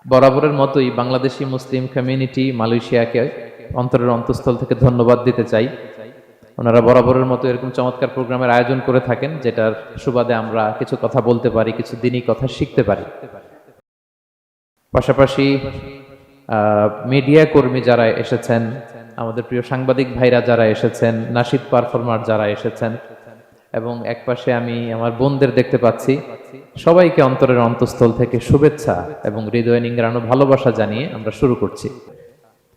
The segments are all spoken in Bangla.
বরাবরের মতোই বাংলাদেশি মুসলিম কমিউনিটি মালয়েশিয়াকে অন্তরের অন্তঃস্থল থেকে ধন্যবাদ দিতে চাই। ওনারা বরাবরের মতো এরকম চমৎকার প্রোগ্রামের আয়োজন করে থাকেন, যেটার সুবাদে আমরা কিছু কথা বলতে পারি, কিছু দিনই কথা শিখতে পারি। পাশাপাশি মিডিয়া কর্মী যারা এসেছেন, আমাদের প্রিয় সাংবাদিক ভাইরা যারা এসেছেন, নাশিদ পারফর্মার যারা এসেছেন, এবং একপাশে আমি আমার বোনদের দেখতে পাচ্ছি, সবাইকে অন্তরের অন্তঃস্থল থেকে শুভেচ্ছা এবং হৃদয় নিংড়ানো ভালোবাসা জানিয়ে আমরা শুরু করছি।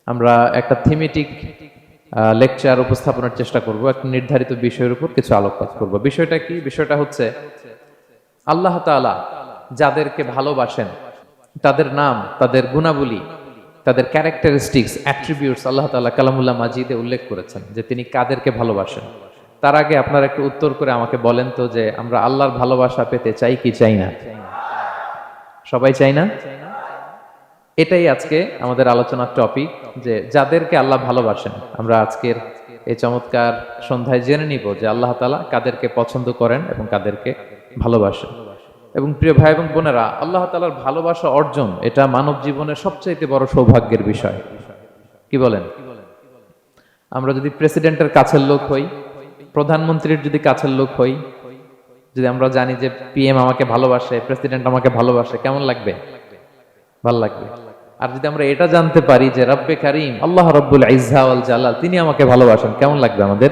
আমরা একটা থিমেটিক লেকচার উপস্থাপনের চেষ্টা করব, একটা নির্ধারিত বিষয়ের উপর কিছু আলোকপাত করব। বিষয়টা কি? বিষয়টা হচ্ছে আল্লাহ তাআলা যাদেরকে ভালোবাসেন তাদের নাম, তাদের গুণাবলী, তাদের ক্যারেক্টারিস্টিক্স, অ্যাট্রিবিউটস আল্লাহ তাআলা কালামুল্লাহ মাজিদে উল্লেখ করেছেন যে তিনি কাদেরকে ভালোবাসেন। তার আগে আপনারা একটু উত্তর করে আমাকে বলেন তো যে আমরা আল্লাহর ভালোবাসা পেতে চাই কি চাই না? সবাই চাই না? এটাই আজকে আমাদের আলোচনার টপিক, যে যাদেরকে আল্লাহ ভালোবাসেন। আমরা আজকের এই চমৎকার সন্ধ্যায় জেনে নিব যে আল্লাহ তাআলা কাদেরকে পছন্দ করেন এবং কাদেরকে ভালোবাসেন। এবং প্রিয় ভাই এবং বোনেরা, আল্লাহ তাআলার ভালোবাসা অর্জন এটা মানব জীবনের সবচেয়ে বড় সৌভাগ্যের বিষয়। কি বলেন? আমরা যদি প্রেসিডেন্টের কাছের লোক হই, প্রধানমন্ত্রীর যদি কাছের লোক হই, যদি আমরা জানি যে পিএম আমাকে ভালোবাসে, প্রেসিডেন্ট আমাকে ভালোবাসে, কেমন লাগবে? ভালো লাগবে। আর যদি আমরা এটা জানতে পারি যে রব্বে কারীম আল্লাহ রব্বুল ইজ্জা ওয়াল জালাল তিনি আমাকে ভালোবাসেন, কেমন লাগবে আমাদের?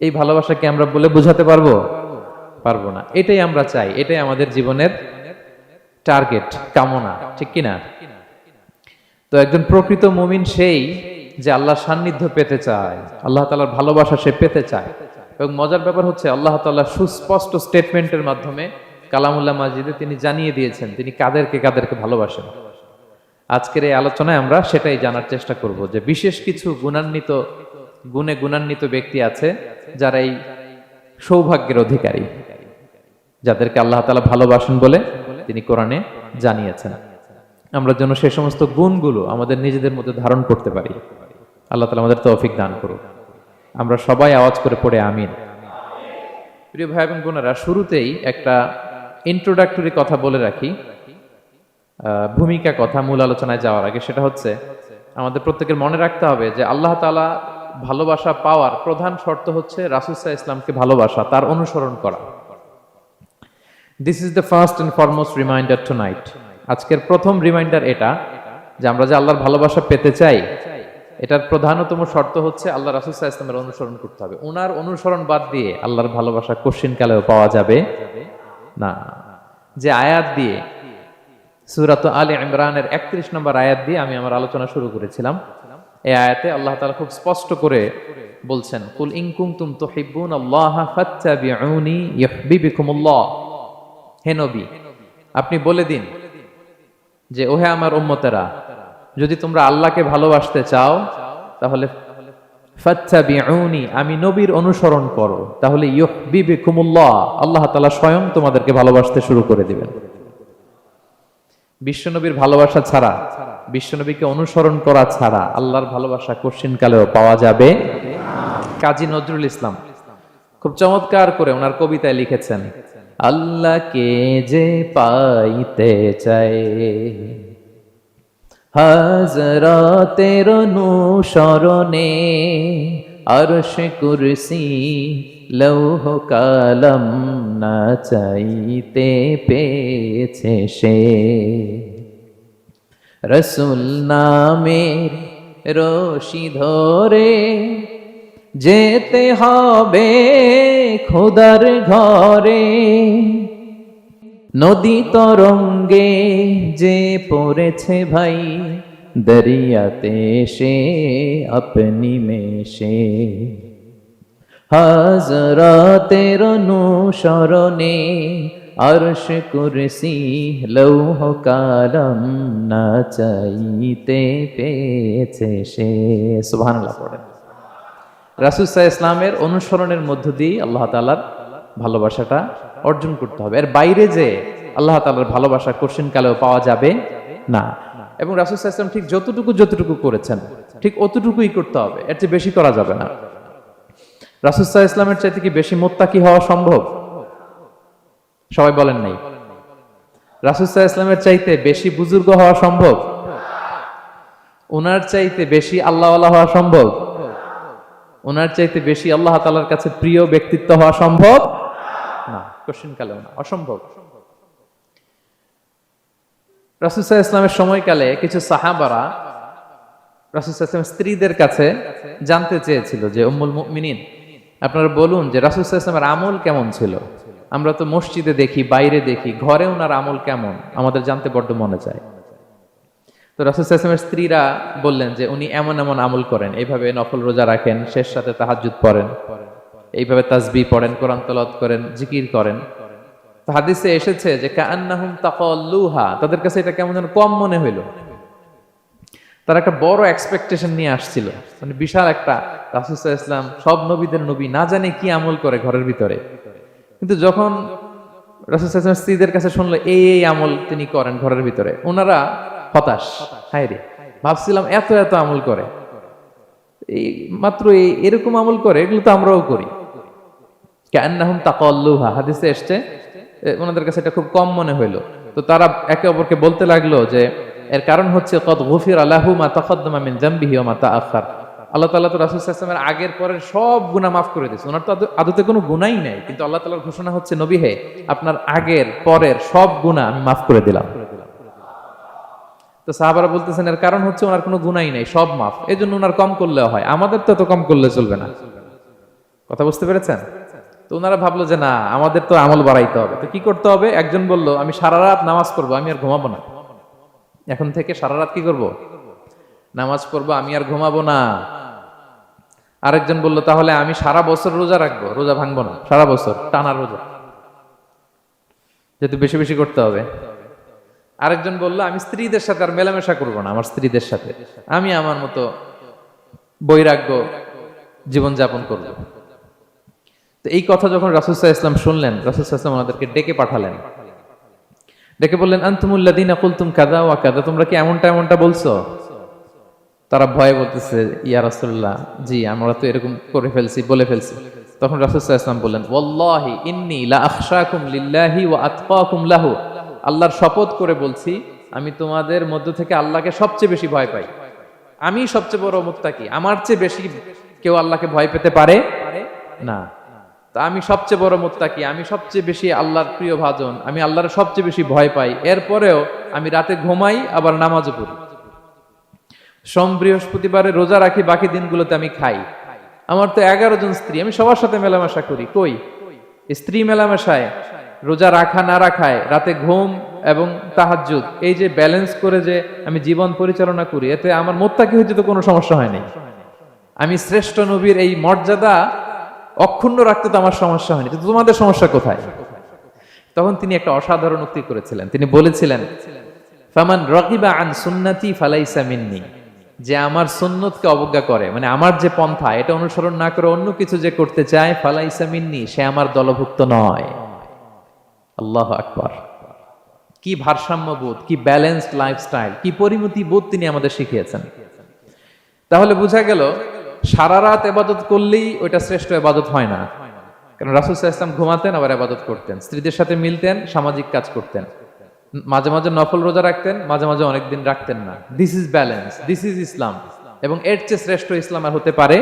এই ভালোবাসাকে আমরা বলে বোঝাতে পারবো? পারবো না। এটাই আমরা চাই, এটাই আমাদের জীবনের টার্গেট, কামনা, ঠিক কিনা? তো একজন প্রকৃত মুমিন সেই যে আল্লাহর সান্নিধ্য পেতে চায়, আল্লাহ তাআলার ভালোবাসা সে পেতে চায়। এবং মজার ব্যাপার হচ্ছে আল্লাহ তাআলা সুস্পষ্ট স্টেটমেন্টের মাধ্যমে কালামুল্লাহ মাজিদে তিনি জানিয়ে দিয়েছেন তিনি কাদেরকে কাদেরকে ভালোবাসেন। আজকের এই আলোচনায় আমরা সেটাই জানার চেষ্টা করব যে বিশেষ কিছু গুণে গুণান্বিত ব্যক্তি আছে যারা এই সৌভাগ্যের অধিকারী, যাদেরকে আল্লাহ তাআলা ভালোবাসেন বলে তিনি কোরআনে জানিয়েছেন। আমরা যেন সে সমস্ত গুণগুলো আমাদের নিজেদের মধ্যে ধারণ করতে পারি। আল্লাহ তাআলা আমাদের তৌফিক দান করুন। আমরা সবাই আওয়াজ করে পড়ে আমিন। প্রিয় ভাই এবং বোনেরা, শুরুতেই একটা ইন্ট্রোডাক্টরি কথা বলে রাখি, ভূমিকা কথা মূল আলোচনায় যাওয়ার আগে। সেটা হচ্ছে আমাদের প্রত্যেকের মনে রাখতে হবে যে আল্লাহ তাআলা ভালোবাসা পাওয়ার প্রধান শর্ত হচ্ছে রাসূল সাল্লাল্লাহু আলাইহি ওয়াসাল্লামকে ভালোবাসা, তার অনুসরণ করা। This is the first and foremost reminder tonight. আজকের প্রথম রিমাইন্ডার এটা যে আমরা যে আল্লাহর ভালোবাসা পেতে চাই, এটার প্রধানতম শর্ত হচ্ছে আল্লাহ রাসূল সাল্লাল্লাহু আলাইহি ওয়াসাল্লামের অনুসরণ করতে হবে। ওনার অনুসরণ বাদ দিয়ে আল্লাহর ভালোবাসা কোশ্চিনকালেও পাওয়া যাবে না। যে আয়াত দিয়ে, সূরাত আলে ইমরানের 31 নম্বর আয়াত দিয়ে আমি আমার আলোচনা শুরু করেছিলাম, এই আয়াতে আল্লাহ তাআলা খুব স্পষ্ট করে বলছেন, কুল ইন কুনতুম তুহিব্বুনাল্লাহা ফাত্তাবিউনি ইউহিব্বুকুমুল্লাহ। হে নবী, আপনি বলে দিন যে ওহে আমার উম্মতেরা, যদি তোমরা আল্লাহকে ভালোবাসতে চাও তাহলে ফাত্তাবিউনি, আমি নবীর অনুসরণ করো, তাহলে ইউহিব্বুকুমুল্লাহ, আল্লাহ তাআলা স্বয়ং তোমাদেরকে ভালোবাসতে শুরু করে দিবেন। বিশ্বনবীর ভালোবাসা ছাড়া, বিশ্বনবীকে অনুসরণ করা ছাড়া আল্লাহর ভালোবাসা কোশ্চিনকালেও পাওয়া যাবে না। কাজী নজরুল ইসলাম খুব চমৎকার করে ওনার কবিতায় লিখেছেন, আল্লাহকে যে পাইতে চায় হযরতের অনুসরণে, আরশ কুরসি লৌহ কলম না চাইতে পেয়েছে সে, রাসূল নামের রশি ধরে যেতে হবে খোদার ঘরে, নদী তরঙ্গে যে পড়েছে ভাই দরিয়াতে সে আপনি মেশে, হযরতের অনুসরণে আরশ কুরসি লৌহ কলম না চাইতে পেয়েছে সে। সুবহানাল্লাহ পড়েন। রাসূল সাল্লাল্লাহু আলাইহি ওয়াসাল্লামের অনুসরণের মধ্য দিয়ে আল্লাহ তাআলার ভালোবাসাটা অর্জন করতে হবে। এর বাইরে যে আল্লাহ তাআলার ভালোবাসা কোশ্চিনকালেও পাওয়া যাবে না। এবং রাসূল সাল্লাল্লাহু আলাইহি ওয়াসাল্লাম ঠিক যতটুকু করেছেন ঠিক অতটুকুই করতে হবে, এর চেয়ে বেশি করা যাবে না। রাসূল সাল্লাল্লাহু আলাইহি ওয়াসাল্লামের চাইতে কি বেশি মুত্তাকি হওয়া সম্ভব? সবাই বলেন নাই। রাসূল সাল্লাল্লাহু আলাইহি ওয়াসাল্লামের চাইতে বেশি বুজুর্গ হওয়া সম্ভব? ওনার চাইতে বেশি আল্লাহওয়ালা হওয়া সম্ভব? ওনার চাইতে বেশি আল্লাহ তাআলার কাছে প্রিয় ব্যক্তিত্ব হওয়া সম্ভব না, কোশ্চেন কালেও না, অসম্ভব। রাসূল সাল্লাল্লাহু আলাইহি ওয়াসাল্লামের সময়কালে কিছু সাহাবারা রাসূল সাল্লাল্লাহু আলাইহি ওয়াসাল্লামের স্ত্রীদের কাছে জানতে চেয়েছিল যে উম্মুল মুমিনিন, আপনারা বলুন যে রাসূল সাল্লাল্লাহু আলাইহি ওয়াসাল্লামের আমল কেমন ছিল? আমরা তো মসজিদে দেখি, বাইরে দেখি, ঘরে ওনার আমল কেমন আমাদের জানতে বড্ড মনে চায়। তো রাসূল সাল্লাল্লাহু আলাইহি ওয়াসাল্লামের স্ত্রীরা বললেন যে উনি এমন এমন আমল করেন, এইভাবে নফল রোজা রাখেন, শেষ রাতে তাহাজ্জুদ পড়েন, এইভাবে তাসবিহ পড়েন, কোরআন তেলাওয়াত করেন, জিকির করেন। তো হাদিসে এসেছে যে কাআন্নাহুম তাকাল্লুহা, তাদের কাছে এটা কেমন যেন কম মনে হইলো। তারা একটা বড় এক্সপেকটেশন নিয়ে আসছিল, মানে বিশাল একটা, রাসূল সাল্লাল্লাহু আলাইহি ওয়াসাল্লাম সব নবীদের নবী, না জানে কি আমল করে ঘরের ভিতরে। কিন্তু যখন রাসূল সাল্লাল্লাহু আলাইহি ওয়াসাল্লাম স্ত্রীদের কাছে শুনলো এই এই আমল তিনি করেন ঘরের ভিতরে, ওনারা হতাশ। হায় রে, ভাবছিলাম এত এত আমল করে, এই মাত্র এরকম আমল করে, এগুলো তো আমরাও করি। কাআন্নাহুম তাকাল্লুহা, হাদিসে এসেছে ওনাদের কাছে এটা খুব কম মনে হইলো। তো তারা একে অপরকে বলতে লাগলো যে এর কারণ হচ্ছে কদ গুফিরা লাহু মা তাকাদ্দামা মিন যামবিহি ওয়া মা তাআখার। আল্লাহ তাআলা তো রাসূল সাল্লাল্লাহু আলাইহি ওয়াসাল্লামের আগের পরের সব গুনাহ মাফ করে দিয়েছে। ওনার তো আদতে কোনো গুনাহই নাই, কিন্তু আল্লাহ তাআলার ঘোষণা হচ্ছে নবী হে, আপনার আগের পরের সব গুনাহ আমি মাফ করে দিলাম। তো সাহাবারা বলতেছেন এর কারণ হচ্ছে ওনার কোনো গুনাহই নাই, সব মাফ, এজন্য ওনার কম করলেও হয়, আমাদের তো এত কম করলে চলবে না। কথা বুঝতে পেরেছেন? তো ওনারা ভাবলো যে না, আমাদের তো আমল বাড়াইতে হবে। তো কি করতে হবে? একজন বলল আমি সারা রাত নামাজ পড়বো, আমি আর ঘুমাবো না। এখন থেকে সারা রাত কি করব? নামাজ পড়বো, আমি আর ঘুমাবো না। আরেকজন বলল তাহলে আমি সারা বছর রোজা রাখবো, রোজা ভাঙবো না, সারা বছর টানা রোজা, যেহেতু বেশি বেশি করতে হবে। আরেকজন বলল আমি স্ত্রীদের সাথে আর মেলামেশা করবো না, আমার স্ত্রীদের সাথে আমি আমার মতো বৈরাগ্য জীবনযাপন করব। তো এই কথা যখন রাসূল সাল্লাল্লাহু আলাইহি ওয়াসাল্লাম শুনলেন, রাসূল সাল্লাল্লাহু আলাইহি ওয়াসাল্লাম ওনাদেরকে ডেকে পাঠালেন, ডেকে বললেন আনতুমুল্লাযীনা কুলতুম কাযা ওয়া কাযা, তোমরা কি এমনটা এমনটা বলছো? তারা ভয়ে বলতেছে ইয়া রাসূলুল্লাহ, জি আমরা তো এরকম করে ফেলছি, বলে ফেলছি। তখন রাসূল সাল্লাল্লাহু আলাইহি ওয়াসাল্লাম বললেন ওয়াল্লাহি ইন্নী লা আখশাকুম লিল্লাহি ওয়া আতকাকুম লাহু, আল্লাহর শপথ করে বলছি আমি তোমাদের মধ্য থেকে আল্লাহকে সবচেয়ে বেশি ভয় পাই, আমি সবচেয়ে বড় মুত্তাকি, আমার চেয়ে বেশি কেউ আল্লাহকে ভয় পেতে পারে না। তা আমি সবচেয়ে বড় মুত্তাকি, আমি সবচেয়ে বেশি আল্লাহর প্রিয় ভাজন, আমি আল্লাহর সবচেয়ে বেশি ভয় পাই, এরপরেও আমি রাতে ঘুমাই আবার নামাজও পড়ি, সোম বৃহস্পতিবারে রোজা রাখি, বাকি দিনগুলোতে আমি খাই। আমার তো 11 জন স্ত্রী, আমি সবার সাথে মেলামেশা করি, কই স্ত্রী মেলামেশায়, রোজা রাখা না রাখায়, রাতে ঘুম এবং তাহাজ্জুদ, এই যে ব্যালেন্স করে যে আমি জীবন পরিচালনা করি, এতে আমার মুত্তাকি হইতে তো কোনো সমস্যা হয় নাই। আমি শ্রেষ্ঠ নবীর এই মর্যাদা অক্ষুণ্ণ রাখতে তো আমার সমস্যা হয়নি, কিন্তু তোমাদের সমস্যা কোথায়? তখন তিনি একটা অসাধারণ উক্তি করেছিলেন, তিনি বলেছিলেন ফামান রাগিবা আন সুন্নতি ফালাইসা মিন্নি, যে আমার সুন্নতকে অবজ্ঞা করে, মানে আমার যে পন্থা এটা অনুসরণ না করে অন্য কিছু যে করতে চায়, ফালাইসা মিন্নি, সে আমার দলভুক্ত নয়। আল্লাহু আকবার! কি ভারসাম্যবোধ, কি ব্যালেন্সড লাইফস্টাইল, কি পরিমতি বোধ তিনি আমাদের শিখিয়েছেন। তাহলে বোঝা গেল সারা রাত ইবাদত করলেই ওইটা শ্রেষ্ঠ ইবাদত হয় না। কারণ রাসূল সাল্লাল্লাহু আলাইহি ওয়াসাল্লাম ঘুমাতেন আবার ইবাদত করতেন, স্ত্রীদের সাথে মিলতেন, সামাজিক কাজ করতেন, মাঝে মাঝে নফল রোজা রাখতেন, মাঝে মাঝে অনেকদিন রাখতেন না। This is balance, this is Islam. এবং এর চেয়ে শ্রেষ্ঠ ইসলাম আর হতে পারে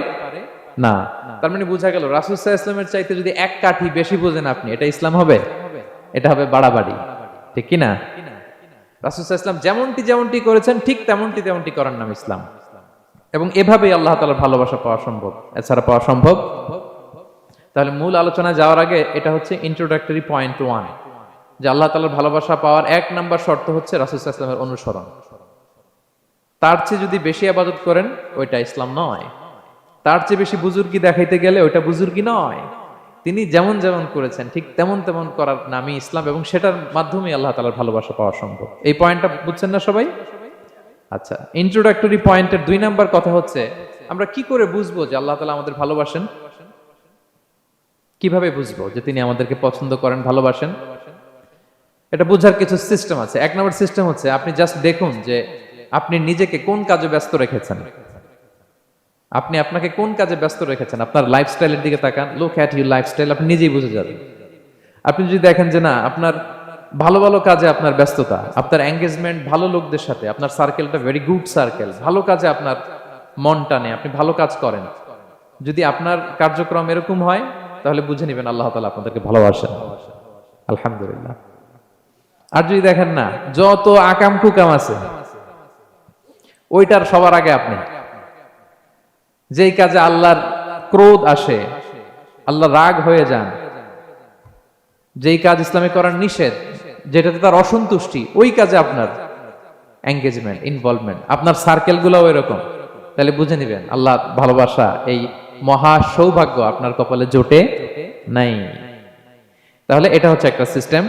না। তার মানে বোঝা গেল রাসূল সাল্লাল্লাহু আলাইহি ওয়াসাল্লামের চাইতে যদি এক কাঠি বেশি বোঝেন আপনি, এটা ইসলাম হবে? এটা হবে বাড়াবাড়ি, ঠিক কি না? রাসূল সাল্লাল্লাহু আলাইহি ওয়াসাল্লাম যেমনটি যেমনটি করেছেন ঠিক তেমনটি তেমনটি করার নাম ইসলাম। এবং এভাবেই আল্লাহ তাআলার ভালোবাসা পাওয়া সম্ভব, এছাড়া পাওয়া সম্ভব। তাহলে মূল আলোচনায় যাওয়ার আগে এটা হচ্ছে ইন্ট্রোডাক্টরি পয়েন্ট 1, যে আল্লাহ তাআলার ভালোবাসা পাওয়ার 1 নাম্বার শর্ত হচ্ছে রাসূল সাল্লাল্লাহু আলাইহি ওয়াসাল্লামের অনুসরণ। তার চেয়ে যদি বেশি ইবাদত করেন ওইটা ইসলাম নয়, তার চেয়ে বেশি বুজুর্গি দেখাইতে গেলে ওইটা বুজুর্গি নয়। তিনি যেমন যেমন করেছেন ঠিক তেমন তেমন করার নামই ইসলাম, এবং সেটার মাধ্যমে আল্লাহ তাআলার ভালোবাসা পাওয়া সম্ভব। এই পয়েন্টটা বুঝছেন না সবাই? আচ্ছা, ইন্ট্রোডাক্টরি পয়েন্টের 2 নাম্বার কথা হচ্ছে আমরা কি করে বুঝবো যে আল্লাহ তাআলা আমাদের ভালোবাসেন? কিভাবে বুঝবো যে তিনি আমাদেরকে পছন্দ করেন, ভালোবাসেন? এটা বোঝার কিছু সিস্টেম আছে। 1 নাম্বার সিস্টেম হচ্ছে আপনি জাস্ট দেখুন যে আপনি নিজেকে কোন কাজে ব্যস্ত রেখেছেন, আপনি আপনাকে কোন কাজে ব্যস্ত রেখেছেন। আপনার লাইফস্টাইলের দিকে তাকান, লুক অ্যাট ইউর লাইফস্টাইল, আপনি নিজেই বুঝে যাবেন। আপনি যদি দেখেন যে না আপনার ভালো ভালো কাজে আপনার ব্যস্ততা, আপনার এঙ্গেজমেন্ট ভালো লোকদের সাথে, আপনার সার্কেলটা ভেরি গুড সার্কেল, ভালো কাজে আপনার মন টানে, আপনি ভালো কাজ করেন, যদি আপনার কার্যক্রম এরকম হয় তাহলে বুঝে নেবেন আল্লাহ তাআলা আপনাদেরকে ভালোবাসেন। আলহামদুলিল্লাহ। আর যদি দেখেন না, যত আকাম কুকাম আছে ওইটার সবার আগে আপনি, যেই কাজে আল্লাহর ক্রোধ আসে, আল্লাহ রাগ হয়ে যান, যেই কাজ ইসলামে করার নিষেধ, যেটাতে তার অসন্তুষ্টি, ওই কাজে আপনার এঙ্গেজমেন্ট, ইনভলভমেন্ট, আপনার সার্কেল গুলাও এরকম, তাহলে বুঝে নিবেন আল্লাহ ভালোবাসা, এই মহা সৌভাগ্য আপনার কপালে জোটে নাই। তাহলে এটা হচ্ছে একটা সিস্টেম।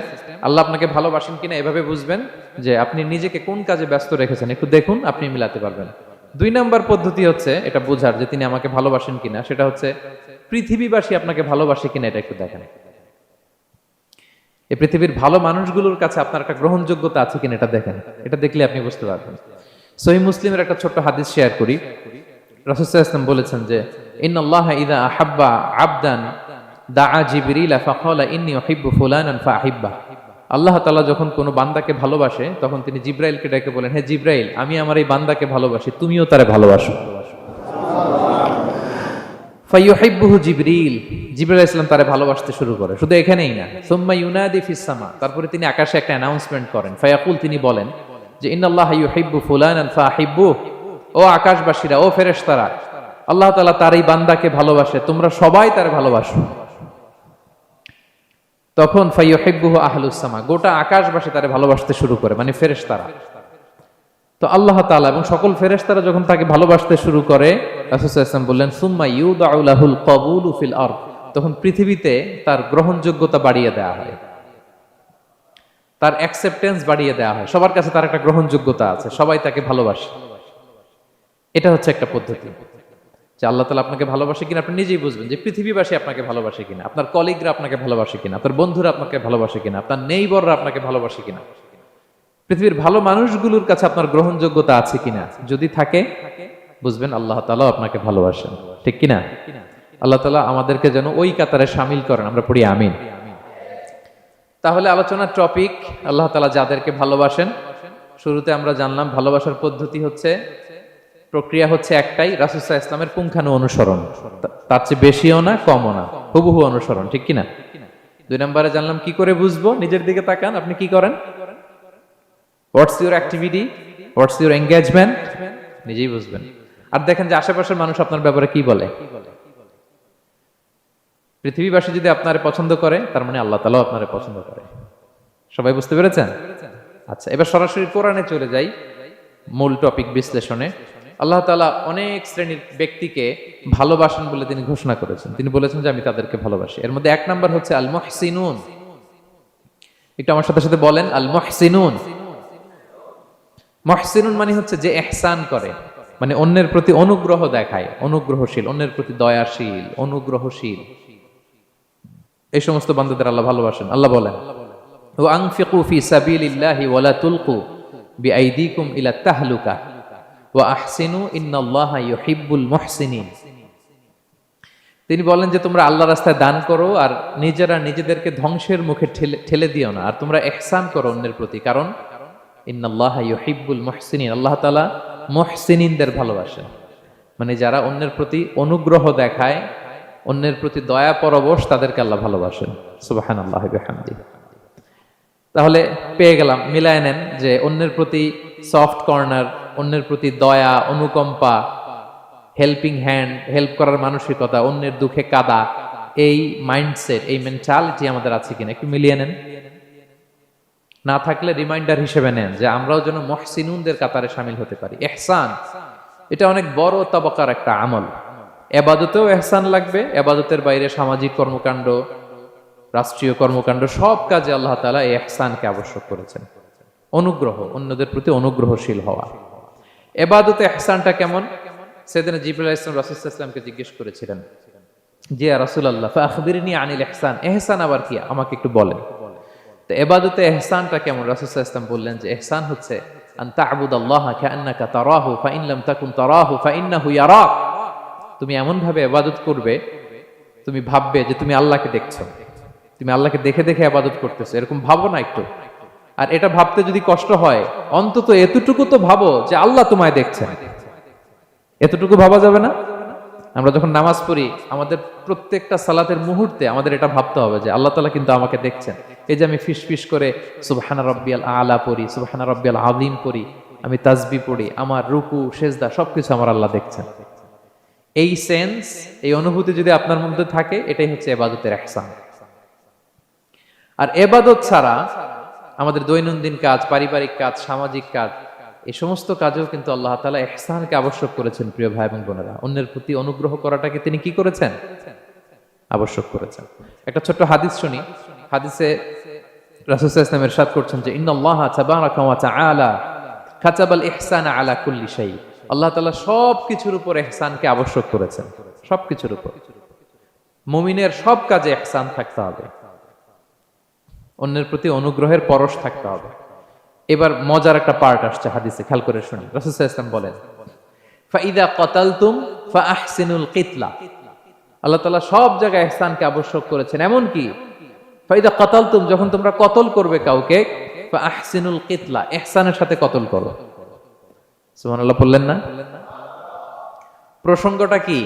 আল্লাহ আপনাকে ভালোবাসেন কিনা এভাবে বুঝবেন যে আপনি নিজেকে কোন কাজে ব্যস্ত রেখেছেন, একটু দেখুন, আপনি মিলাতে পারবেন। 2 নাম্বার পদ্ধতি হচ্ছে এটা বোঝার যে তিনি আমাকে ভালোবাসেন কিনা, সেটা হচ্ছে পৃথিবীবাসী আপনাকে ভালোবাসে কিনা এটা একটু দেখেন। এই পৃথিবীর ভালো মানুষগুলোর কাছে আপনার একটা গ্রহণযোগ্যতা আছে কিনা এটা দেখেন, এটা দেখলে আপনি বুঝতে পারবেন। সহিহ মুসলিমের একটা ছোট্ট হাদিস শেয়ার করি। রাসূল সাল্লাল্লাহু আলাইহি ওয়াসাল্লাম বলেছেন যে ইন্নাল্লাহা ইযা আহাব্বা আবদান দাআ জিবরিল ফাকালা ইন্নী উহিব্বু ফুলানান ফাআহিব্বা। আল্লাহ তাআলা যখন কোনো বান্দাকে ভালোবাসে তখন তিনি জিবরাইলকে ডেকে বলেন, হে জিবরাইল, আমি আমার এই বান্দাকে ভালোবাসি, তুমিও তারে ভালোবাসো। ফায়ুহিব্বুহু জিবরিল, জিবরাইল আলাইহিস সালাম তারে ভালোবাসতে শুরু করে। শুধু এখানেই না, সুম্মা ইউনাদি ফিস সামা, তারপরে তিনি আকাশে একটা অ্যানাউন্সমেন্ট করেন। ফায়াকুল, তিনি বলেন যে ইন্নাল্লাহা ইউহিব্বু ফুলানান ফাআহিব্বু, ও আকাশবাসীরা, ও ফেরেশতারা, আল্লাহ তাআলা তার এই বান্দাকে ভালোবাসে, তোমরা সবাই তার ভালোবাসো। তখন ফায়ুহিব্বুহু আহলুস সামা, গোটা আকাশবাসী তারে ভালোবাসতে শুরু করে, মানে ফেরেশতারা। তো আল্লাহ তাআলা এবং সকল ফেরেশতারা যখন তাকে ভালোবাসতে শুরু করে, রাসূল সাল্লাল্লাহু আলাইহি ওয়াসাল্লাম বললেন সুম্মা ইউদাউ লাহুল কবুলু ফিল আরদ, তখন পৃথিবীতে তার গ্রহণযোগ্যতা বাড়িয়ে দেওয়া হয়, তার অ্যাকসেপ্টেন্স বাড়িয়ে দেওয়া হয়, সবার কাছে তার একটা গ্রহণযোগ্যতা আছে, সবাই তাকে ভালোবাসে। এটা হচ্ছে একটা পদ্ধতি যে আল্লাহ তাআলা আপনাকে ভালোবাসে কিনা আপনি নিজেই বুঝবেন, যে পৃথিবীবাসী আপনাকে ভালোবাসে কিনা, আপনার কলিগরা আপনাকে ভালোবাসে কিনা, আপনার বন্ধুরা আপনাকে ভালোবাসে কিনা, আপনার নেইবররা আপনাকে ভালোবাসে কিনা, পৃথিবীর ভালো মানুষগুলোর কাছে আপনার গ্রহণযোগ্যতা আছে কিনা। যদি থাকে বুঝবেন আল্লাহ তাআলা আপনাকে ভালোবাসেন, ঠিক কিনা? আল্লাহ তাআলা আমাদেরকে যেন ওই কাতারে শামিল করেন, আমরা পড়ি আমিন। তাহলে আলোচনার টপিক, আল্লাহ তাআলা যাদেরকে ভালোবাসেন। শুরুতে আমরা জানলাম ভালোবাসার পদ্ধতি হচ্ছে, প্রক্রিয়া হচ্ছে একটাই, রাসূল সাল্লাল্লাহু আলাইহি ওয়াসাল্লামের পুঙ্খানু অনুসরণ, তার চেয়ে বেশিও না কমও না, হুবহু অনুসরণ, ঠিক কিনা? 2 নম্বরে জানলাম কি করে বুঝবো, নিজের দিকে তাকান, আপনি কি করেন, what's your activity, what's your engagement, নিজেই বুঝবেন। আর দেখেন যে আশেপাশের মানুষ আপনার ব্যাপারে কি বলে। পৃথিবীবাসী যদি আপনারে পছন্দ করে, তার মানে আল্লাহ তাআলাও আপনারে পছন্দ করে। সবাই বুঝতে পেরেছেন? আচ্ছা, এবার সরাসরি কোরআনে চলে যাই, মূল টপিক বিশ্লেষণে। আল্লাহ তাআলা অনেক শ্রেণীর ব্যক্তিকে ভালোবাসেন বলে তিনি ঘোষণা করেছেন। তিনি বলেছেন যে আমি তাদেরকে ভালোবাসি। এর মধ্যে 1 নাম্বার হচ্ছে আল মুহসিনুন। একটু আমার সাথে সাথে বলেন, আল মুহসিনুন। মুহসিনুন মানে হচ্ছে যে ইহসান করে, মানে অন্যের প্রতি অনুগ্রহ দেখায়, অনুগ্রহশীল, অন্যের প্রতি দয়াশীল, অনুগ্রহশীল, এই সমস্ত বান্দাদের আল্লাহ ভালোবাসেন। আল্লাহ বলেন ওয়া আনফিকু ফি সাবিলিল্লাহি ওয়া লা তুলকু বিআইদিকুম ইলা তাহলুকা ওয়া আহসিনু ইন্নাল্লাহা ইউহিব্বুল মুহসিনিন। তিনি বলেন যে তোমরা আল্লাহর রাস্তায় দান করো আর নিজেরা নিজেদেরকে ধ্বংসের মুখে ঠেলে দিও না, আর তোমরা ইহসান করো অন্যের প্রতি, কারণ ইন্নাল্লাহা ইউহিব্বুল মুহসিনিন, আল্লাহ তাআলা মুহসিনিনদের ভালোবাসেন, মানে যারা অন্যের প্রতি অনুগ্রহ দেখায়, অন্যের প্রতি দয়া পরবশ, তাদেরকে আল্লাহ ভালোবাসেন। সুবহানাল্লাহি ওয়া বিহামদিহি। তাহলে পেয়ে গেলাম, মিলায় নেন যে অন্যের প্রতি সফট কর্নার, অন্যের প্রতি দয়া, অনুকম্পা, হেল্পিং হ্যান্ড, হেল্প করার মানসিকতা, অন্যের দুঃখে কাদা, এই মাইন্ডসেট, এই মেন্টালিটি আমাদের আছে কিনা একটু মিলিয়ে নেন। না থাকলে রিমাইন্ডার হিসেবে নেন যে আমরাও যেন মুহসিনুনদের কাতারে শামিল হতে পারি। ইহসান এটা অনেক বড় তবকার একটা আমল। ইবাদতেও ইহসান লাগবে, ইবাদতের বাইরে সামাজিক কর্মকাণ্ড, রাষ্ট্রীয় কর্মকাণ্ড, সব কাজে আল্লাহ তাআলা এই ইহসানকে আবশ্যক করেছেন। অনুগ্রহ, অন্যদের প্রতি অনুগ্রহশীল হওয়া। ইবাদতে ইহসানটা কেমন? সেদিন জিবরাইল আলাইহিস সালাম রাসূল সাল্লাল্লাহু আলাইহি ওয়াসাল্লামকে জিজ্ঞেস করেছিলেন যে ইয়া রাসূলুল্লাহ ফাখবিরনি আনিল ইহসান, ইহসান আবার কি, আমাকে একটু বলেন। তো ইবাদতে ইহসানটা কেমন? রাসূল সাল্লাল্লাহু আলাইহি ওয়াসাল্লাম বললেন যে ইহসান হচ্ছে আন তা'বুদাল্লাহা কাআন্নাকা তারাহু ফাইন লাম তাকুন তারাহু ফাইন্নাহু ইয়ারাক। তুমি এমন ভাবে ইবাদত করবে, তুমি ভাববে যে তুমি আল্লাহকে দেখছো, তুমি আল্লাহকে দেখে দেখে ইবাদত করতেছো, এরকম ভাবো না একটু। আর এটা ভাবতে যদি কষ্ট হয়, অন্তত এতটুকু তো ভাবো যে আল্লাহ তোমায় দেখছেন। এতটুকু ভাবা যাবে না? আমরা যখন নামাজ পড়ি, আমাদের প্রত্যেকটা সালাতের মুহূর্তে আমাদের এটা ভাবতে হবে যে আল্লাহ তাআলা কিন্তু আমাকে দেখছেন। এই যে আমি ফিস করে সুবহানা রাব্বিয়াল আলা পড়ি, সুবহানা রাব্বিয়াল আযীম পড়ি, আমি তাসবিহ পড়ি, আমার রুকু সেজদা সবকিছু আমার আল্লাহ দেখছেন। এই সেন্স, এই অনুভূতি যদি আপনার মধ্যে থাকে, এটাই হচ্ছে ইবাদতের ইহসান। আর ইবাদত ছাড়া আমাদের দৈনন্দিন কাজ, পারিবারিক কাজ, সামাজিক কাজ, এই সমস্ত কাজেও কিন্তু আল্লাহ তাআলা ইহসানকে আবশ্যক করেছেন। প্রিয় ভাই এবং বোনেরা, অন্যের প্রতি অনুগ্রহ করাটাকে তিনি কি করেছেন? আবশ্যক করেছেন। একটা ছোট্ট হাদিস শুনি। হাদিসে রাসূল সাল্লাল্লাহু আলাইহি ওয়াসাল্লাম ইরশাদ করছেন যে ইন্নাল্লাহা তাবারাকা ওয়া তাআলা কাতাবাল ইহসানা আলা কুল্লি শাই। আল্লাহ তাআলা সবকিছুর উপর ইহসানকে আবশ্যক করেছেন, সবকিছুর উপর। মুমিনের সব কাজে ইহসান থাকতে হবে, অন্যের প্রতি অনুগ্রহের পরশ থাকতে হবে। এবার মজার একটা পার্ট আসছে হাদিসে, খেয়াল করে শুনি। রাসূল সাল্লাল্লাহু আলাইহি ওয়াসাল্লাম বলেন, ফাইদা কাতালতুম ফাআহসিনুল কিতলা। আল্লাহ তাআলা সব জায়গায় ইহসানকে আবশ্যক করেছেন। এমন কি ফাইদা কাতালতুম, যখন তোমরা কতল করবে কাউকে, ফাআহসিনুল কিতলা, ইহসানের সাথে কতল করো। সুবহানাল্লাহ বললেন না? প্রসঙ্গটা কি?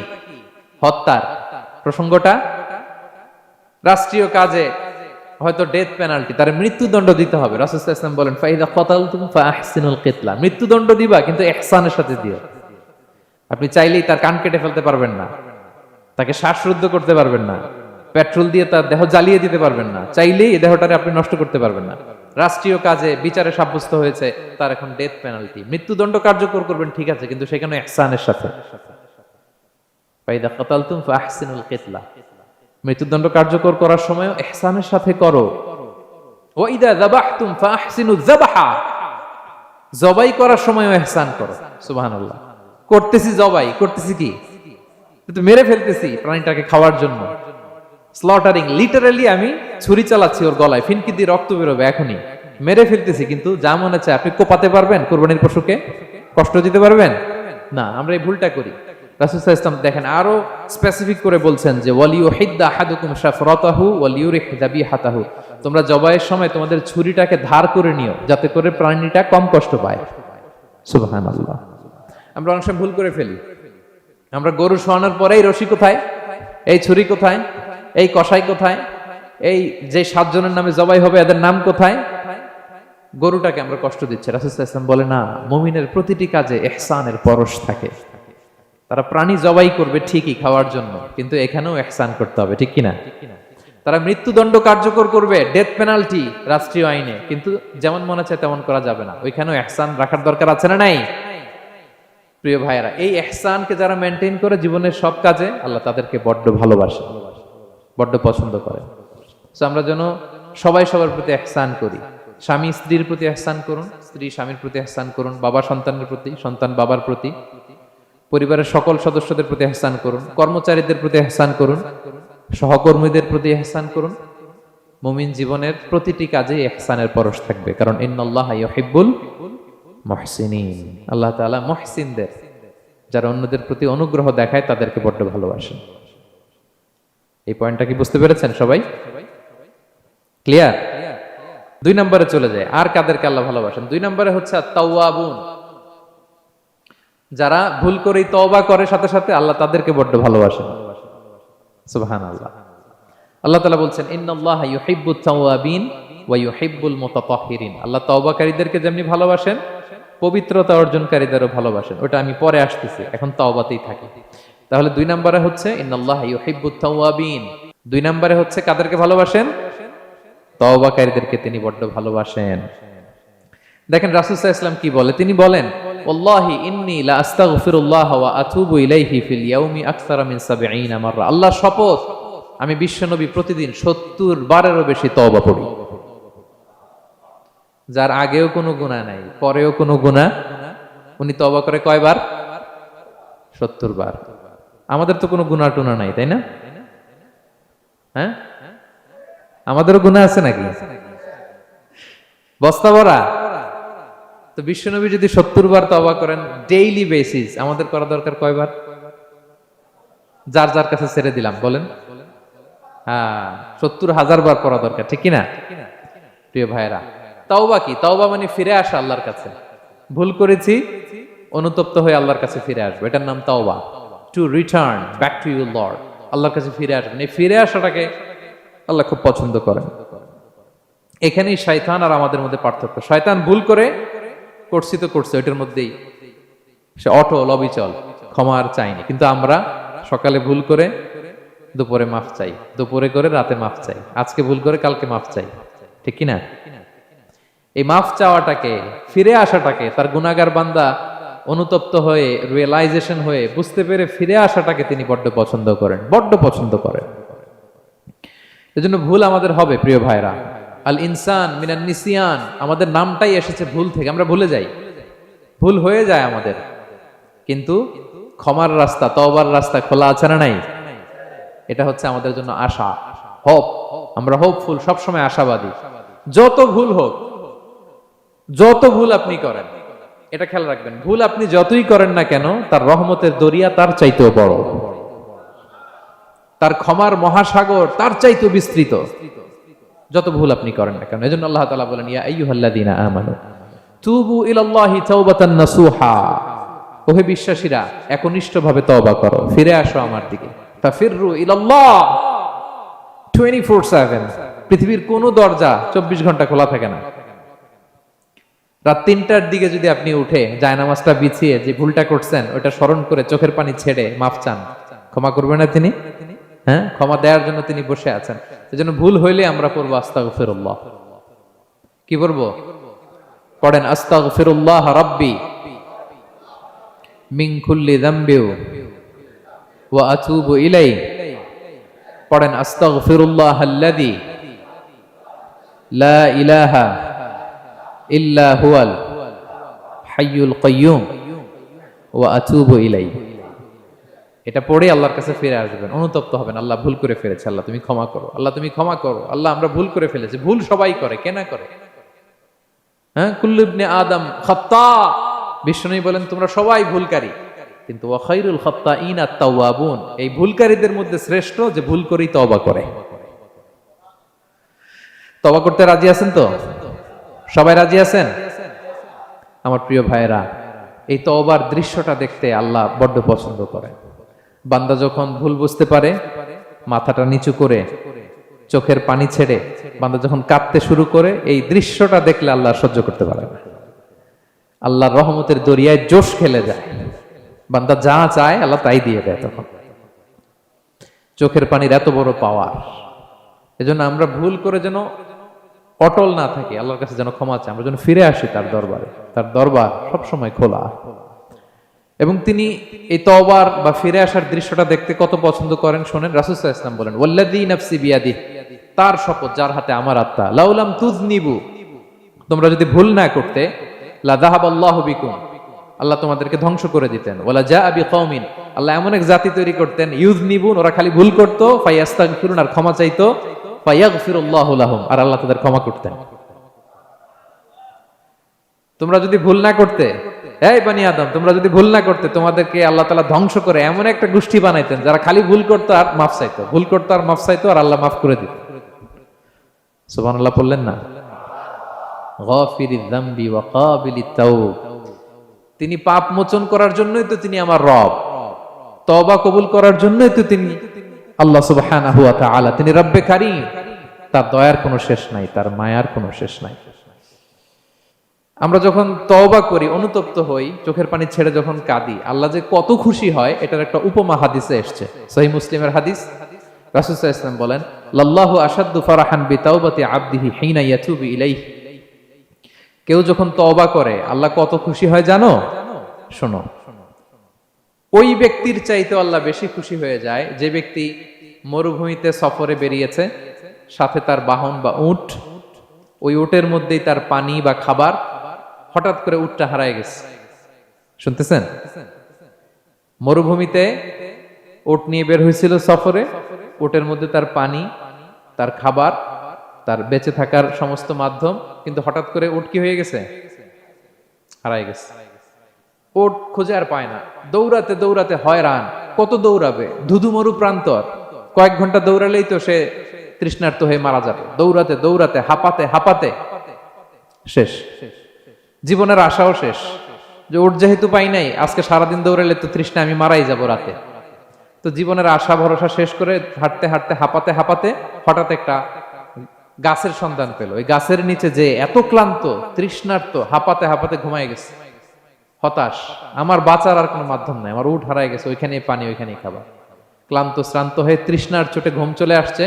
হত্যার প্রসঙ্গটা। রাষ্ট্রীয় কাজে হয়তো ডেথ পেনাল্টি, তার মৃত্যুদণ্ড দিতে হবে। রাসূল সাল্লাল্লাহু আলাইহি ওয়াসাল্লাম বলেন ফাইদা কাতালতুম ফাআহসিনুল কিতলা, মৃত্যুদণ্ড দিবা কিন্তু ইহসানের সাথে দিও। আপনি চাইলেই তার কান কেটে ফেলতে পারবেন না, তাকে শ্বাসরুদ্ধ করতে পারবেন না, পেট্রোল দিয়ে তার দেহ জ্বালিয়ে দিতে পারবেন না, চাইলেই এই দেহটারে আপনি নষ্ট করতে পারবেন না। রাষ্ট্রীয় কাজে বিচারে সাব্যস্ত হয়েছে তার এখন ডেথ পেনাল্টি, মৃত্যুদণ্ড কার্যকর করবেন, ঠিক আছে, কিন্তু সেখানে ইহসানের সাথে। ফাইদা কাতালতুম ফাআহসিনুল কিতলা, মৃত্যুদণ্ড কার্যকর করার সময় ইহসানের সাথে করো। ওয়া ইদা যাবাহতুম ফাআহসিনুয যাবহা, জবাই করার সময় ইহসান করো। সুবহানাল্লাহ। করতেছি জবাই, করতেছি কি? কিন্তু মেরে ফেলতেছি প্রাণীটাকে খাওয়ার জন্য। স্লটারিং, লিটারালি আমি ছুরি চালাচ্ছি ওর গলায়, ফিনকি দিয়ে রক্ত বেরোবে এখনই, মেরে ফেলতেছি। কিন্তু যা মনে চায় আপনি কোপাতে পারবেন? কুরবানির পশুকে কষ্ট দিতে পারবেন না। আমরা এই ভুলটা করি। রাসূল সাল্লাল্লাহু আলাইহি ওয়াসাল্লাম দেখেন আরো স্পেসিফিক করে বলছেন যে ওয়ালিউহিদ্দা আহাদুকুম শাফরাতাহু ওয়ালিউরিহ যাবিহাতাহু, তোমরা জবাইয়ের সময় তোমাদের ছুরিটাকে ধার করে নিও, যাতে করে প্রাণীটা কম কষ্ট পায়। সুবহানাল্লাহ। আমরা অনেক সময় ভুল করে ফেলি। আমরা গরু শোয়ানোর পরেই রশি কোথায়, এই ছুরি কোথায়, এই কসাই কোথায়, এই যে 7 জনের নামে জবাই হবে এদের নাম কোথায়, গরুটাকে আমরা কষ্ট দিচ্ছি। রাসূল সাল্লাল্লাহু আলাইহি ওয়াসাল্লাম বলে না, মুমিনের প্রতিটি কাজে ইহসানের পরশ থাকে। তারা প্রাণী জবাই করবে ঠিকই খাওয়ার জন্য, কিন্তু এখানেও ইহসান করতে হবে, ঠিক কিনা? তারা মৃত্যুদণ্ড কার্যকর করবে, ডেথ পেনাল্টি রাষ্ট্রীয় আইনে, কিন্তু যেমন মনে চায় তেমন করা যাবে না। ওইখানেও ইহসান রাখার দরকার আছে না নাই? প্রিয় ভাইয়েরা, এই ইহসানকে যারা মেনটেন করে জীবনের সব কাজে, আল্লাহ তাদেরকে বড্ড ভালোবাসে, বড্ড পছন্দ করে। সো আমরা যেন সবাই সবার প্রতি ইহসান করি। স্বামী স্ত্রীর প্রতি ইহসান করুন, স্ত্রী স্বামীর প্রতি ইহসান করুন, বাবা সন্তানের প্রতি, সন্তান বাবার প্রতি, পরিবারের সকল সদস্যদের প্রতি ইহসান করুন, কর্মচারীদের প্রতি ইহসান করুন, সহকর্মীদের প্রতি ইহসান করুন। মুমিন জীবনের প্রতিটি কাজে ইহসানের পরশ থাকবে, কারণ ইন্নাল্লাহা ইউহিব্বুল মুহসিনিন, আল্লাহ তাআলা মুহসিনদের, যারা অন্যদের প্রতি অনুগ্রহ দেখায় তাদেরকে বড্ড ভালোবাসেন। এই পয়েন্টটা কি বুঝতে পেরেছেন সবাই? ক্লিয়ার? 2 নম্বরে চলে যায়, আর কাদেরকে আল্লাহ ভালোবাসেন? 2 নম্বরে হচ্ছে আত-তাওয়াবুন, যারা ভুল করেই তওবা করে সাথে সাথে, আল্লাহ তাদেরকে বড্ড ভালোবাসেন। সুবহানাল্লাহ। আল্লাহ তাআলা বলছেন ইন্নাল্লাহা ইউহিব্বুত তাওয়াবিন ওয়া ইউহিব্বুল মুতাতাহহিরিন, আল্লাহ তওবাকারীদেরকে যেমনি ভালোবাসেন, পবিত্রতা অর্জনকারীদেরও ভালোবাসেন। ওটা আমি পরে আসতেছি, এখন তওবাতেই থাকি। তাহলে 2 নম্বরে হচ্ছে ইন্নাল্লাহা ইউহিব্বুত তাওয়াবিন, 2 নম্বরে হচ্ছে কাদেরকে ভালোবাসেন? তওবাকারীদেরকে তিনি বড্ড ভালোবাসেন। দেখেন রাসূল সাল্লাল্লাহু আলাইহি ওয়াসাল্লাম কি বলে, তিনি বলেন ওয়াল্লাহি ইন্নী লা আস্তাগফিরুল্লাহ ওয়া আতুবু ইলাইহি ফিল ইয়াউমি আকসারা মিন 70 মাররা, আল্লাহর শপথ আমি বিশ্বনবী প্রতিদিন 70 বারেরও বেশি তওবা পড়ি। যার আগেও কোনো গুনাহ নাই, পরেও কোনো গুনাহ, উনি তওবা করে কয়বার? 70 বার। আমাদের তো কোনো গুনাহ টুনা নাই, তাই না? হ্যাঁ, আমাদেরও গুনাহ আছে নাকি? বস্তা ভরা। তো বিশ্বনবী যদি 70 বার তওবা করেন ডেইলি বেসিস, আমাদের করা দরকার কয়বার? যার যার কাছে ছেড়ে দিলাম, বলেন। হ্যাঁ, 70,000 বার করা দরকার, ঠিক কিনা? প্রিয় ভাইরা, তাওবা কি? তাওবা মানে ফিরে আসা আল্লাহর কাছে। ভুল করেছি, অনুতপ্ত হয়ে আল্লাহর কাছে ফিরে আসবো, এটার নাম তাওবা। To return back to your Lord, আল্লাহর কাছে ফিরে আসবেন। এই ফিরে আসাটাকে আল্লাহ খুব পছন্দ করেন। এখানেই শয়তান আর আমাদের মধ্যে পার্থক্য। শয়তান ভুল করে করছি তো করছে, ওইটার মধ্যেই সে অটল অবিচল, ক্ষমা আর চাইনি। কিন্তু আমরা সকালে ভুল করে দুপুরে মাফ চাই, দুপুরে করে রাতে মাফ চাই, আজকে ভুল করে কালকে মাফ চাই, ঠিক কিনা? এই মাফ চাওয়াটাকে, ফিরে আসাটাকে, তার গুনাহগার বান্দা অনুতপ্ত হয়ে, রিয়েলাইজেশন হয়ে, বুঝতে পেরে ফিরে আসাটাকে তিনি বড্ড পছন্দ করেন, বড্ড পছন্দ করেন। এজন্য ভুল আমাদের হবে প্রিয় ভাইরা। আল ইনসান মিনান নিসিয়ান, আমাদের নামটাই এসেছে ভুল থেকে, আমরা ভুলে যাই, ভুল হয়ে যায় আমাদের। কিন্তু ক্ষমার রাস্তা, তওবার রাস্তা খোলা আছে না নাই? এটা হচ্ছে আমাদের জন্য আশা, হোপ। আমরা হোপফুল, সবসময় আশাবাদী। যত ভুল হোক, যত ভুল আপনি করেন, এটা খেয়াল রাখবেন, ভুল আপনি যতই করেন না কেন, তার রহমতের দরিয়া তার চাইতেও বড়, তার ক্ষমার মহাসাগর তার চাইতেও বিস্তৃত, যত ভুল আপনি করেন না কেন। এজন্য আল্লাহ তাআলা বলেন, ইয়া আইয়ুহাল্লাযীনা আমানু তুবু ইলাল্লাহি তাওবাতান নাসুহা, ওহে বিশ্বাসীরা একনিষ্ঠভাবে তওবা করো, ফিরে আসো আমার দিকে। ফাফিররু ইলাল্লাহ 24/7, পৃথিবীর কোন দরজা 24 ঘন্টা খোলা থাকে না। রাত 3টার দিকে যদি আপনি উঠে জায়নামাজটা বিছিয়ে যে ভুলটা করছেন ওটা স্মরণ করে চোখের পানি ছেড়ে মাফ চান, ক্ষমা করবেন না তিনি? হ্যাঁ, ক্ষমা দেওয়ার জন্য তিনি বসে আছেন। এজন্য ভুল হইলে আমরা পড়বো আস্তাগফিরুল্লাহ। কি পড়বো? পড়েন, আস্তাগফিরুল্লাহ রাব্বি মিন কুল্লি যামবি ওয়া আতুবু ইলাই। পড়েন, আস্তাগফিরুল্লাহাল্লাযী লা ইলাহা ইল্লা হুয়াল হাইয়ুল কাইয়্যুম ওয়া আতুবু ইলাই। এটা পড়ে আল্লাহর কাছে ফিরে আসবেন, অনুতপ্ত হবেন, আল্লাহ ভুল করে ফেলেছে, আল্লাহ তুমি ক্ষমা করো, আল্লাহ তুমি ক্ষমা করো, আল্লাহ আমরা ভুল করে ফেলেছি। ভুল সবাই করে, কে না করে? হ্যাঁ, কুল্লু ইবনে আদম খাত্তা, বিষ্ণু বলেন তোমরা সবাই ভুলকারী, কিন্তু ওয়া খায়রুল খাত্তাইন আত-তাওয়াবুন, এই ভুলকারীদের মধ্যে শ্রেষ্ঠ যে ভুল করেই তওবা করে। তওবা করতে রাজি আছেন তো? সবাই রাজি আছেন? আমার প্রিয় ভাইয়েরা, এই তওবার দৃশ্যটা দেখতে আল্লাহ বড্ড পছন্দ করেন। বান্দা যখন ভুল বুঝতে পারে, মাথাটা নিচু করে চোখের পানি ছেড়ে বান্দা যখন কাঁদতে শুরু করে, এই দৃশ্যটা দেখলে আল্লাহ সহ্য করতে পারে না। আল্লাহর রহমতের দরিয়ায় জোশ খেলে যায়, বান্দা যা চায় আল্লাহ তাই দিয়ে দেয়। তখন চোখের পানির এত বড় পাওয়ার। এজন্য আমরা ভুল করে যেন অটল না থাকি, আল্লাহর কাছে যেন ক্ষমা চাই, আমরা যেন ফিরে আসি তার দরবারে। তার দরবার সবসময় খোলা। এবং তিনি এই তওবার বা ফিরে আসার দৃশ্যটা দেখতে কত পছন্দ করেন শোনেন। রাসূল সাল্লাল্লাহু আলাইহি ওয়াসাল্লাম বলেন, ওয়াল্লাযী নাফসি বিয়াদিহি, তার শপথ যার হাতে আমার আত্মা, লাউলাম তুযনিবু, তোমরা যদি ভুল না করতে, লা যাহাবাল্লাহু বিকুম, আল্লাহ তোমাদেরকে ধ্বংস করে দিতেন। ওয়ালা জাআ বিকওমিন, আল্লাহ এমন এক জাতি তৈরি করতেন, ইউযনিবুন, ওরা খালি ভুল করত, ফায়াস্তাগফিরুন, আর ক্ষমা চাইতো, ফায়াগফিরুল্লাহু লাহুম, আর আল্লাহ তাদের ক্ষমা করতেন। তোমরা যদি ভুল না করতে, এই বনি আদম, তোমরা যদি ভুল না করতে, তোমাদেরকে আল্লাহ তাআলা ধ্বংস করে এমন একটা গোষ্ঠী বানাইতেন যারা খালি ভুল করতো আর মাফ চাইতো, ভুল করতো আর মাফ চাইতো, আর আল্লাহ মাফ করে দিত। সুবহানাল্লাহ বললেন না? গাফিরিয যামবি ওয়া কাবিলিত তাওব, তিনি পাপ মোচন করার জন্যই তো তিনি আমার রব, তওবা কবুল করার জন্যই তো তিনি আল্লাহ সুবহানাহু ওয়া তাআলা, তিনি রব্বে কারীম। তার দয়ার কোনো শেষ নাই, তার মায়ার কোনো শেষ নাই। আমরা যখন তওবা করি, অনুতপ্ত হই, চোখের পানি ছেড়ে যখন কাঁদি, আল্লাহ যে কত খুশি হয় এটার একটা উপমা হাদিসে এসেছে, সহিহ মুসলিমের হাদিস। রাসূল সাল্লাল্লাহু আলাইহি ওয়াসাল্লাম বলেন, লাল্লাহু আশাদ্দু ফারাহান বিতাওবাতি আবদিহি হিনা ইয়াতুবু ইলাইহি, কেউ যখন তওবা করে আল্লাহ কত খুশি হয় জানো? শোনো, ওই ব্যক্তির চাইতে আল্লাহ বেশি খুশি হয়ে যায় যে ব্যক্তি মরুভূমিতে সফরে বেরিয়েছে, সাথে তার বাহন বা উট, ওই উটের মধ্যেই তার পানি বা খাবার, হঠাৎ করে উটটা হারায় গেছে। শুনতেছেন? মরুভূমিতে উট নিয়ে বের হয়েছিল সফরে, উটের মধ্যে তার পানি, তার খাবার, তার বেঁচে থাকার সমস্ত মাধ্যম, কিন্তু হঠাৎ করে উট কি হয়ে গেছে? হারায় গেছে। উট খুঁজে আর পায় না, দৌড়াতে দৌড়াতে হয়রান। কত দৌড়াবে? ধুধু মরু প্রান্তর, কয়েক ঘন্টা দৌড়ালেই তো সে তৃষ্ণার্ত হয়ে মারা যাবে। দৌড়াতে দৌড়াতে, হাঁপাতে হাঁপাতে শেষ, জীবনের আশাও শেষ, যে ওট যেহেতু পাই নাই, আজকে সারাদিন দৌড়ালে তো তৃষ্ণা আমি মারাই যাব রাতে। তো জীবনের আশা ভরসা শেষ করে হাঁটতে হাঁটতে হাঁপাতে হাঁপাতে হঠাৎ একটা গাছের সন্ধান পেল। ওই গাছের নিচে যে এত ক্লান্ত, তৃষ্ণার্ত, হাঁপাতে হাঁপাতে ঘুমায় গেছে, হতাশ, আমার বাঁচার আর কোনো মাধ্যম নাই, আমার উঠ হারায় গেছে, ওইখানে পানি ওইখানেই খাবার। ক্লান্ত শ্রান্ত হয়ে তৃষ্ণার চোটে ঘুম চলে আসছে।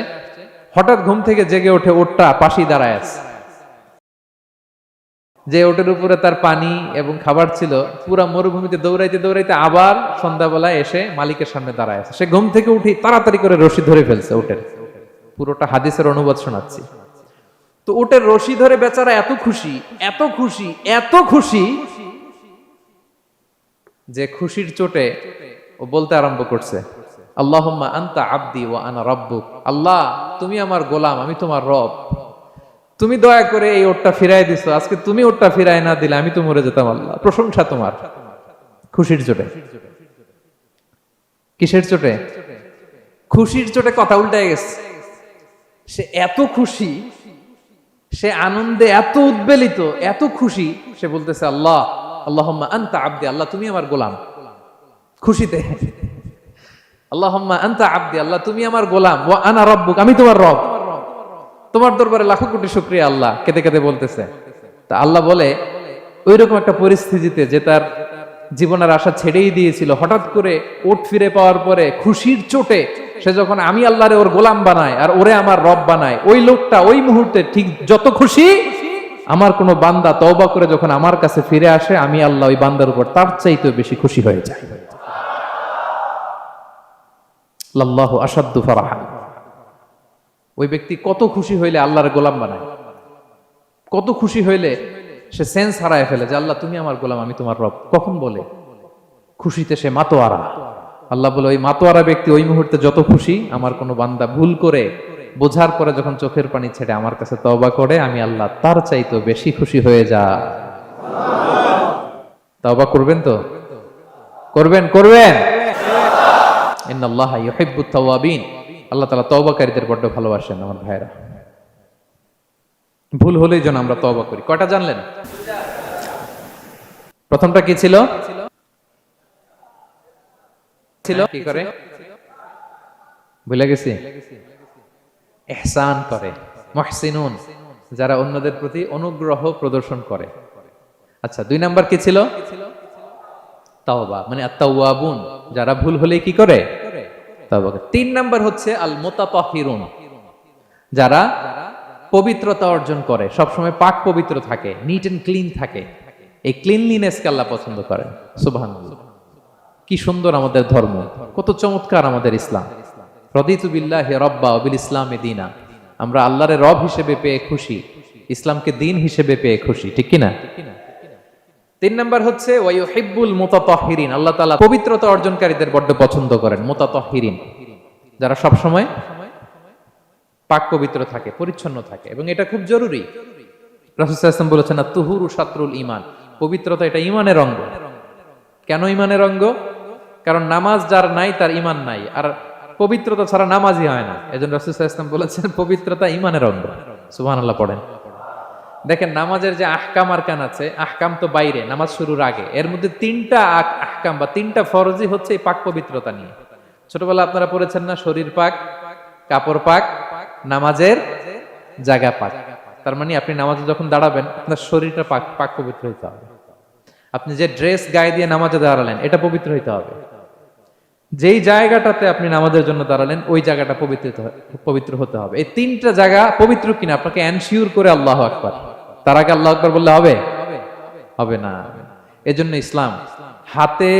হঠাৎ ঘুম থেকে জেগে ওঠে, ওটটা পাশেই দাঁড়ায় আছে। যে ওটের উপরে তার পানি এবং খাবার ছিল, পুরা মরুভূমিতে দৌড়াইতে দৌড়াইতে আবার সন্ধ্যাবেলায় এসে মালিকের সামনে দাঁড়ায় আছে। সে ঘুম থেকে উঠি তাড়াতাড়ি করে রশি ধরে ফেলছে ওটের। পুরোটা হাদিসের অনুবাদ শোনাচ্ছি। তো ওটের রশি ধরে বেচারা এত খুশি, এত খুশি, এত খুশি, যে খুশির চোটে ও বলতে আরম্ভ করছে, আল্লাহুম্মা আনতা আবদি ওয়া আনা রাব্বুক। আল্লাহ, তুমি আমার গোলাম, আমি তোমার রব। তুমি দয়া করে এই ওটটা ফিরাই দিছো, আজকে তুমি ওটটা ফিরাই না দিলে আমি তো মরে যেতাম। আল্লাহ, প্রশংসা তোমার। খুশির চোটে। কিসের চোটে? খুশির চোটে কথা উল্টে গেছে। সে এত খুশি, সে আনন্দে এত উদ্বেলিত, এত খুশি, সে বলতেছে আল্লাহ, আল্লাহুম্মা আনতা আবদি, আল্লাহ তুমি আমার গোলাম। খুশিতে আল্লাহুম্মা আনতা আবদি, আল্লাহ তুমি আমার গোলাম, ওয়া আনা রাব্বুক, আমি তোমার রব। তোমার দরবারে লাখো কোটি শুকরিয়া। আল্লাহ কেঁদে কেঁদে বলতেছে। তা আল্লাহ বলে, ওইরকম একটা পরিস্থিতিতে যে তার জীবনের আশা ছেড়েই দিয়েছিল, হঠাৎ করে ওট ফিরে পাওয়ার পরে খুশির চোটে সে যখন আমি আল্লাহরে ওর গোলাম বানায় আর ওরে আমার রব বানায়, ওই লোকটা ওই মুহূর্তে ঠিক যত খুশি, আমার কোনো বান্দা তওবা করে যখন আমার কাছে ফিরে আসে, আমি আল্লাহ ওই বান্দার উপর তার চাইতে বেশি খুশি হয়ে যায়। আল্লাহু আশাদ্দু ফারাহান। ওই ব্যক্তি কত খুশি হইলে আল্লাহর গোলাম বানায়, কত খুশি হইলে সে সেন্স হারায় ফেলে যে আল্লাহ তুমি আমার গোলাম, আমি তোমার রব। কখন বলে? খুশিতে সে মাতোয়ারা। আল্লাহ বলে, ওই মাতোয়ারা ব্যক্তি ওই মুহূর্তে যত খুশি, আমার কোনো বান্দা ভুল করে বোঝার পরে যখন চোখের পানি ছেড়ে আমার কাছে তওবা করে, আমি আল্লাহ তার চাইতে বেশি খুশি হয়ে যা। তওবা করবেন তো? করবেন? করবেন? ইন্নাল্লাহা ইউহিব্বুত তাওয়াবিন। আল্লাহ তাআলা তওবাকারীদের বড্ড ভালোবাসেন। আমার ভাইরা, ভুল হলেই যেন আমরা তওবা করি। কয়টা জানলেন? প্রথমটা কি ছিল? কি করে? ভুলে গেছি। ইহসান করে, মুহসিনুন, যারা অন্যদের প্রতি অনুগ্রহ প্রদর্শন করে। আচ্ছা, 2 নাম্বার কি ছিল? তাওবা, মানে আত-তাওয়াবুন, যারা ভুল হলেই কি করে? তওবা করে। 3 নাম্বার হচ্ছে আল মুতাতাহহিরুন, যারা পবিত্রতা অর্জন করে, সবসময় পাক পবিত্র থাকে, নিট এন্ড ক্লিন থাকে। এই ক্লিনলিনেসকে আল্লাহ পছন্দ করেন। সুবহানাল্লাহ। কি সুন্দর আমাদের ধর্ম, কত চমৎকার আমাদের ইসলাম। রাদিতু বিল্লাহি রাব্বা ওয়া বিল ইসলামি দীনা। আমরা আল্লাহরে রব হিসেবে পেয়ে খুশি, ইসলামকে দিন হিসেবে পেয়ে খুশি, ঠিক কি না? 3 নাম্বার হচ্ছে ওয়া ইউহিব্বুল মুতাতাহহিরিন। আল্লাহ তাআলা পবিত্রতা অর্জনকারীদের বড্ড পছন্দ করেন। মুতাতাহহিরিন, যারা সব সময় পাক পবিত্র থাকে, পরিচ্ছন্ন থাকে, এবং এটা খুব জরুরি। রাসূল সাল্লাল্লাহু আলাইহি ওয়াসাল্লাম বলেছেন, আত-তুহুরু শাতরুল ঈমান। পবিত্রতা এটা ঈমানের অঙ্গ। কেন ঈমানের অঙ্গ? কারণ নামাজ যার নাই তার ঈমান নাই, আর পবিত্রতা ছাড়া নামাজই হয় না। এজন্য রাসূল সাল্লাল্লাহু আলাইহি ওয়াসাল্লাম বলেছেন পবিত্রতা ঈমানের অঙ্গ। সুবহানাল্লাহ পড়েন। দেখেন, নামাজের যে আহকাম আরকান আছে, আহকাম তো বাইরে, নামাজ শুরুর আগে। এর মধ্যে 3টা আহকাম বা 3টা ফরজই হচ্ছে এই পাক পবিত্রতা নিয়ে। ছোটবেলা আপনারা পড়েছেন না, শরীর পাক, কাপড় পাক, নামাজের জায়গা পাক। তার মানে আপনি নামাজে যখন দাঁড়াবেন, আপনার শরীরটা পাক পাক পবিত্র হইতে হবে। আপনি যে ড্রেস গায়ে দিয়ে নামাজে দাঁড়ালেন, এটা পবিত্র হইতে হবে। যেই জায়গাটাতে আপনি নামাজের জন্য দাঁড়ালেন, ওই জায়গাটা পবিত্র হতে হবে। এই 3টা জায়গা পবিত্র কিনা আপনাকে এনশিওর করে আল্লাহু আকবার, তার আগে আল্লাহু আকবার বললে হবে? হবে না। এজন্য ইসলাম হাতে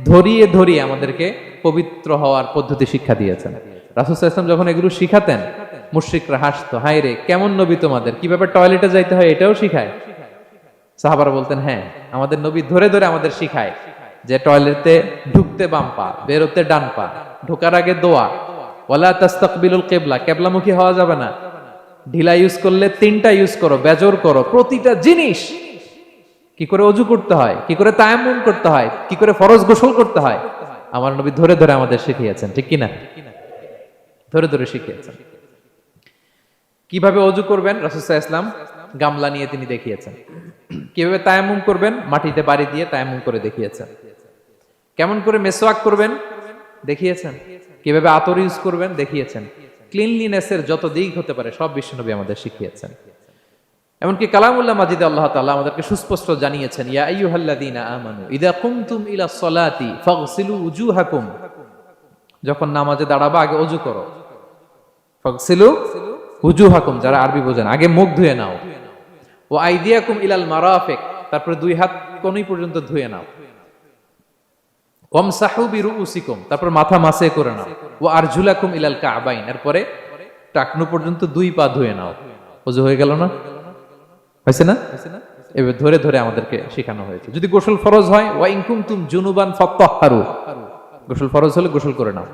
ধরিয়ে ধরিয়ে আমাদেরকে পবিত্র হওয়ার পদ্ধতি শিক্ষা দিয়েছেন। রাসূল সাল্লাল্লাহু আলাইহি ওয়াসাল্লাম যখন এগুলো শিখাতেন, মুশরিকরা হাসতো, হায় রে কেমন নবী তোমাদের, কিভাবে টয়লেটে যাইতে হয় এটাও শিখায়। সাহাবারা বলতেন, হ্যাঁ, আমাদের নবী ধরে ধরে আমাদের শিখায় যে টয়লেটে ঢুকতে বাম পা, বেরোতে ডান পা, ঢোকার আগে দোয়া, ওয়ালা তাস্তাকবিলুল কিবলা, কিবলামুখী হওয়া যাবে না, ঢিলা ইউজ করলে 3টা ইউজ করো, বেজর করো, প্রতিটা জিনিস, কি করে ওযু করতে হয়, কি করে তায়াম্মুম করতে হয়, কি করে ফরজ গোসল করতে হয়, আমার নবী ধরে ধরে আমাদের শিখিয়েছেন, ঠিক কি না? ধরে ধরে শিখিয়েছেন। কিভাবে অজু করবেন রাসূল সাল্লাল্লাহু আলাইহি ওয়াসাল্লাম গামলা নিয়ে তিনি দেখিয়েছেন। কিভাবে তায়াম্মুম করবেন মাটিতে বাড়ি দিয়ে তায়াম্মুম করে দেখিয়েছেন। কেমন করে মেসওয়াক করবেন দেখিয়েছেন। কিভাবে আতর ইউজ করবেন দেখিয়েছেন। ক্লিনলিনেসের যত দিক হতে পারে সব বিশ্বনবী আমাদের শিখিয়েছেন। এমনকি কালামুল্লাহ মাজিদে আল্লাহ তাআলা আমাদেরকে সুস্পষ্ট জানিয়েছেন, ইয়া আইয়ুহাল্লাযীনা আমানু ইযা কুমতুম ইলাস সালাতি ফাগসিলু উজুহাকুম, যখন নামাজে দাঁড়াবা আগে ওযু করো। ফাগসিলু উজুহাকুম, যারা আরবি বোঝেন আগে মুখ ধুয়ে নাও। ওয়া আইদিয়াকুম ইলাল মারাফিক, তারপরে দুই হাত কোনই পর্যন্ত ধুয়ে নাও। ওয়ামসাহু বিরুউসিকুম, তারপর মাথা মাসে করে নাও। ওয়া আরজুলাকুম ইলাল কাবাইন, এরপরে টাকনু পর্যন্ত দুই পা ধুয়ে নাও। ওযু হয়ে গেল না? হয়েছে না? এবার ধরে ধরে আমাদেরকে শেখানো হয়েছে। যদি গোসল ফরজ হয়, ওয়া ইন কুনতুম জুনুবান ফাত্তাহহারু, গোসল ফরজ হলে গোসল করে নাও।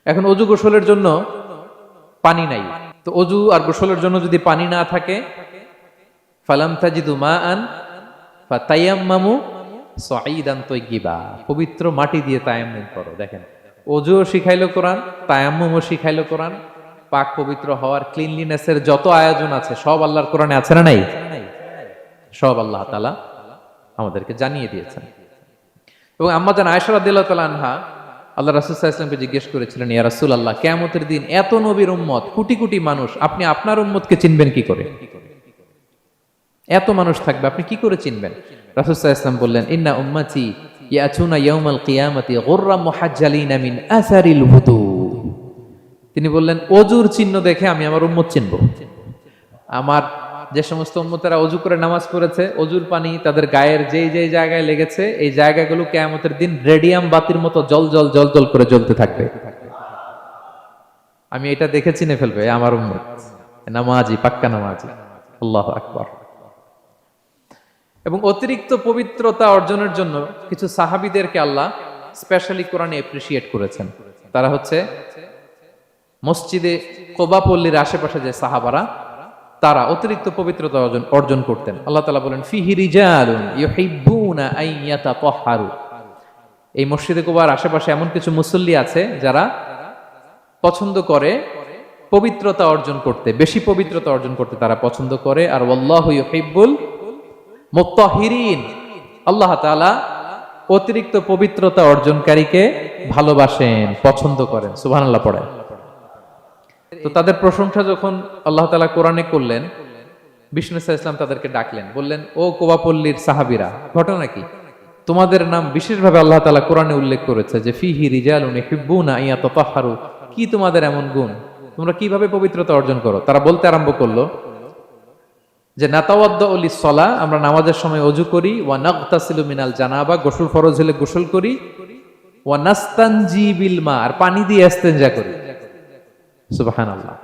এখন অজু গোসলের জন্য পানি নাই, তো অজু আর গোসলের জন্য যদি পানি না থাকে, ফালাম তাজিদু মাআন ফাতায়াম্মামু সাঈদান তাইয়্যিবা, পবিত্র মাটি দিয়ে তায়াম্মুম করো। দেখেন, অজুও শিখাইলো কোরআন, তায়াম্মুমও শিখাইলো কোরআন। পাক পবিত্র হওয়ার ক্লিনলিনেসের যত আয়োজন আছে সব আল্লাহর কোরআনে আছে না নাই? সব আল্লাহ তাআলা আমাদেরকে জানিয়ে দিয়েছেন। এবং আম্মা জান আয়েশা রাদিয়াল্লাহু তাআলা আনহা আল্লাহ রাসূল সাল্লাল্লাহু আলাইহি ওয়াসাল্লামকে জিজ্ঞেস করেছিলেন, ইয়া রাসূলুল্লাহ, কিয়ামতের দিন এত নবীর উম্মত, কোটি কোটি মানুষ, আপনি আপনার উম্মতকে চিনবেন কি করে? এত মানুষ থাকবে, আপনি কি করে চিনবেন? রাসূল সাল্লাল্লাহু আলাইহি ওয়াসাল্লাম বললেন, ইন্না উম্মতি ইয়াতুনা ইয়াউমাল কিয়ামাতি গুররাম মুহাজ্জালিনা মিন আসারিল wudu। তিনি বললেন, অজুর চিহ্ন দেখে আমি আমার উম্মত চিনব। আমার যে সমস্ত উম্মতেরা অজু করে নামাজ পড়েছে, অজুর পানি তাদের গায়ের যেই যেই জায়গায় লেগেছে, এই জায়গাগুলো কিয়ামতের দিন রেডিয়াম বাতির মতো জল জল জল জল করে জ্বলতে থাকবে। আমি এটা দেখে চিনে ফেলবে আমার উম্মত, নামাজি, পাক্কা নামাজি। আল্লাহু আকবার। এবং অতিরিক্ত পবিত্রতা অর্জনের জন্য কিছু সাহাবীদেরকে আল্লাহ স্পেশালি কোরআনে অ্যাপ্রিশিয়েট করেছেন। তারা হচ্ছে মসজিদে কোবা পল্লীর আশেপাশে যে সাহাবারা, তারা অতিরিক্ত পবিত্রতা অর্জন করতেন। আল্লাহ তাআলা বলেন, ফিহি রিজালুন ইউহিব্বুনা আন ইয়াতাতাহহারু, এই মসজিদে কোবার আশেপাশে এমন কিছু মুসল্লি আছে যারা পছন্দ করে পবিত্রতা অর্জন করতে, বেশি পবিত্রতা অর্জন করতে তারা পছন্দ করে। আর ওয়াল্লাহু ইউহিব্বুল মুত্তাহিরিন, আল্লাহ তাআলা অতিরিক্ত পবিত্রতা অর্জনকারীকে ভালোবাসেন, পছন্দ করেন। সুবহানাল্লাহ পড়েন। তো তাদের প্রশংসা যখন আল্লাহ তাআলা কোরআনে করলেন, বিষ্ণু সাল্লাল্লাহু আলাইহি ওয়াসাল্লাম তাদেরকে ডাকলেন, বললেন, ও কোবাপল্লীর সাহাবীরা, ঘটনা কি? তোমাদের নাম বিশেষভাবে আল্লাহ তাআলা কোরআনে উল্লেখ করেছে যে ফিহি রিজালুন ইউহিব্বুনা আন ইয়াতাতাহহারু, কি তোমাদের এমন গুণ, তোমরা কিভাবে পবিত্রতা অর্জন করো? তারা বলতে আরম্ভ করলো যে নাতাওয়াদ্দাউ লিস-সালাহ, আমরা নামাজের সময় ওযু করি, ওয়া নাগতাসিলু মিনাল জানাবা, গোসল ফরজ হলে গোসল করি, ওয়া নাস্তানজি বিল মা, আর পানি দিয়ে ইস্তেনজা করি। সুবহানাল্লাহ।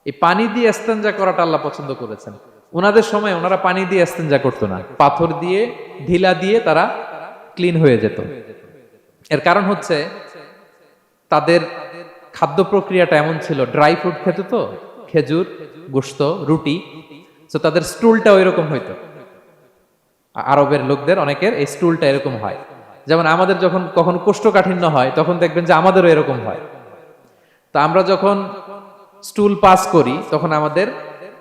এই পানি দিয়ে ইস্তেনজা করাটা আল্লাহ পছন্দ করেছেন। ওনাদের সময় ওনারা পানি দিয়ে ইস্তেনজা করতো না, পাথর দিয়ে, ঢিলা দিয়ে তারা ক্লিন হয়ে যেত। এর কারণ হচ্ছে তাদের খাদ্য প্রক্রিয়াটা এমন ছিল, ড্রাই ফ্রুট খেত তো, খেজুর, গোশত, রুটি, তো তাদের স্টুলটা ওইরকম হইতো। আরবের লোকদের অনেকের এই স্টুলটা এরকম হয়। যেমন আমাদের যখন কখনো কোষ্ঠকাঠিন্য হয়, তখন দেখবেন যে আমাদেরও এরকম হয়। তো আমরা যখন স্টুল পাস করি, তখন আমাদের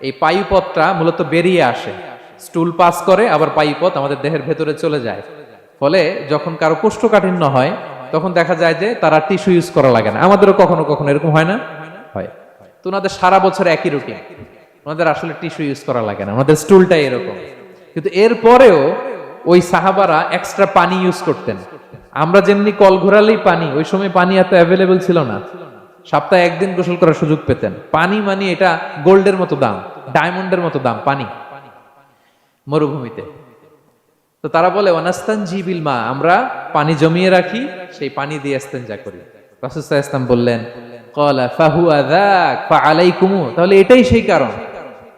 এই পায়ুপথটা মূলত বেরিয়ে আসে, স্টুল পাস করে, আবার পায়ুপথ আমাদের দেহের ভেতরে চলে যায়। ফলে যখন কারো কোষ্ঠকাঠিন্য হয়, তখন দেখা যায় যে তারা টিস্যু ইউজ করা লাগে না। আমাদেরও কখনো কখনো এরকম হয় না? হয়। তো ওনাদের সারা বছর একই রুটিন, ওনাদের আসলে টিস্যু ইউজ করা লাগে না, ওনাদের স্টুলটাই এরকম। কিন্তু এরপরেও ওই সাহাবারা এক্সট্রা পানি ইউজ করতেন। আমরা যেমনি কল ঘোরালেই পানি, ওই সময় পানি এত অ্যাভেলেবল ছিল না, সপ্তাহে একদিন গোসল করার সুযোগ পেতেন। পানি মানে এটা গোল্ডের মতো দাম, ডায়মন্ডের মতো দাম পানি মরুভূমিতে। তো তারা বলে, ওয়ানাস্তানজি বিল মা, আমরা পানি জমিয়ে রাখি, সেই পানি দিয়ে ইস্তেনজা করি। রাসূল সাল্লাল্লাহু আলাইহি ওয়াসাল্লাম বললেন, ক্বালা ফাহুয়া যাক ফাআলাইকুমু, তাহলে এটাই সেই কারণ,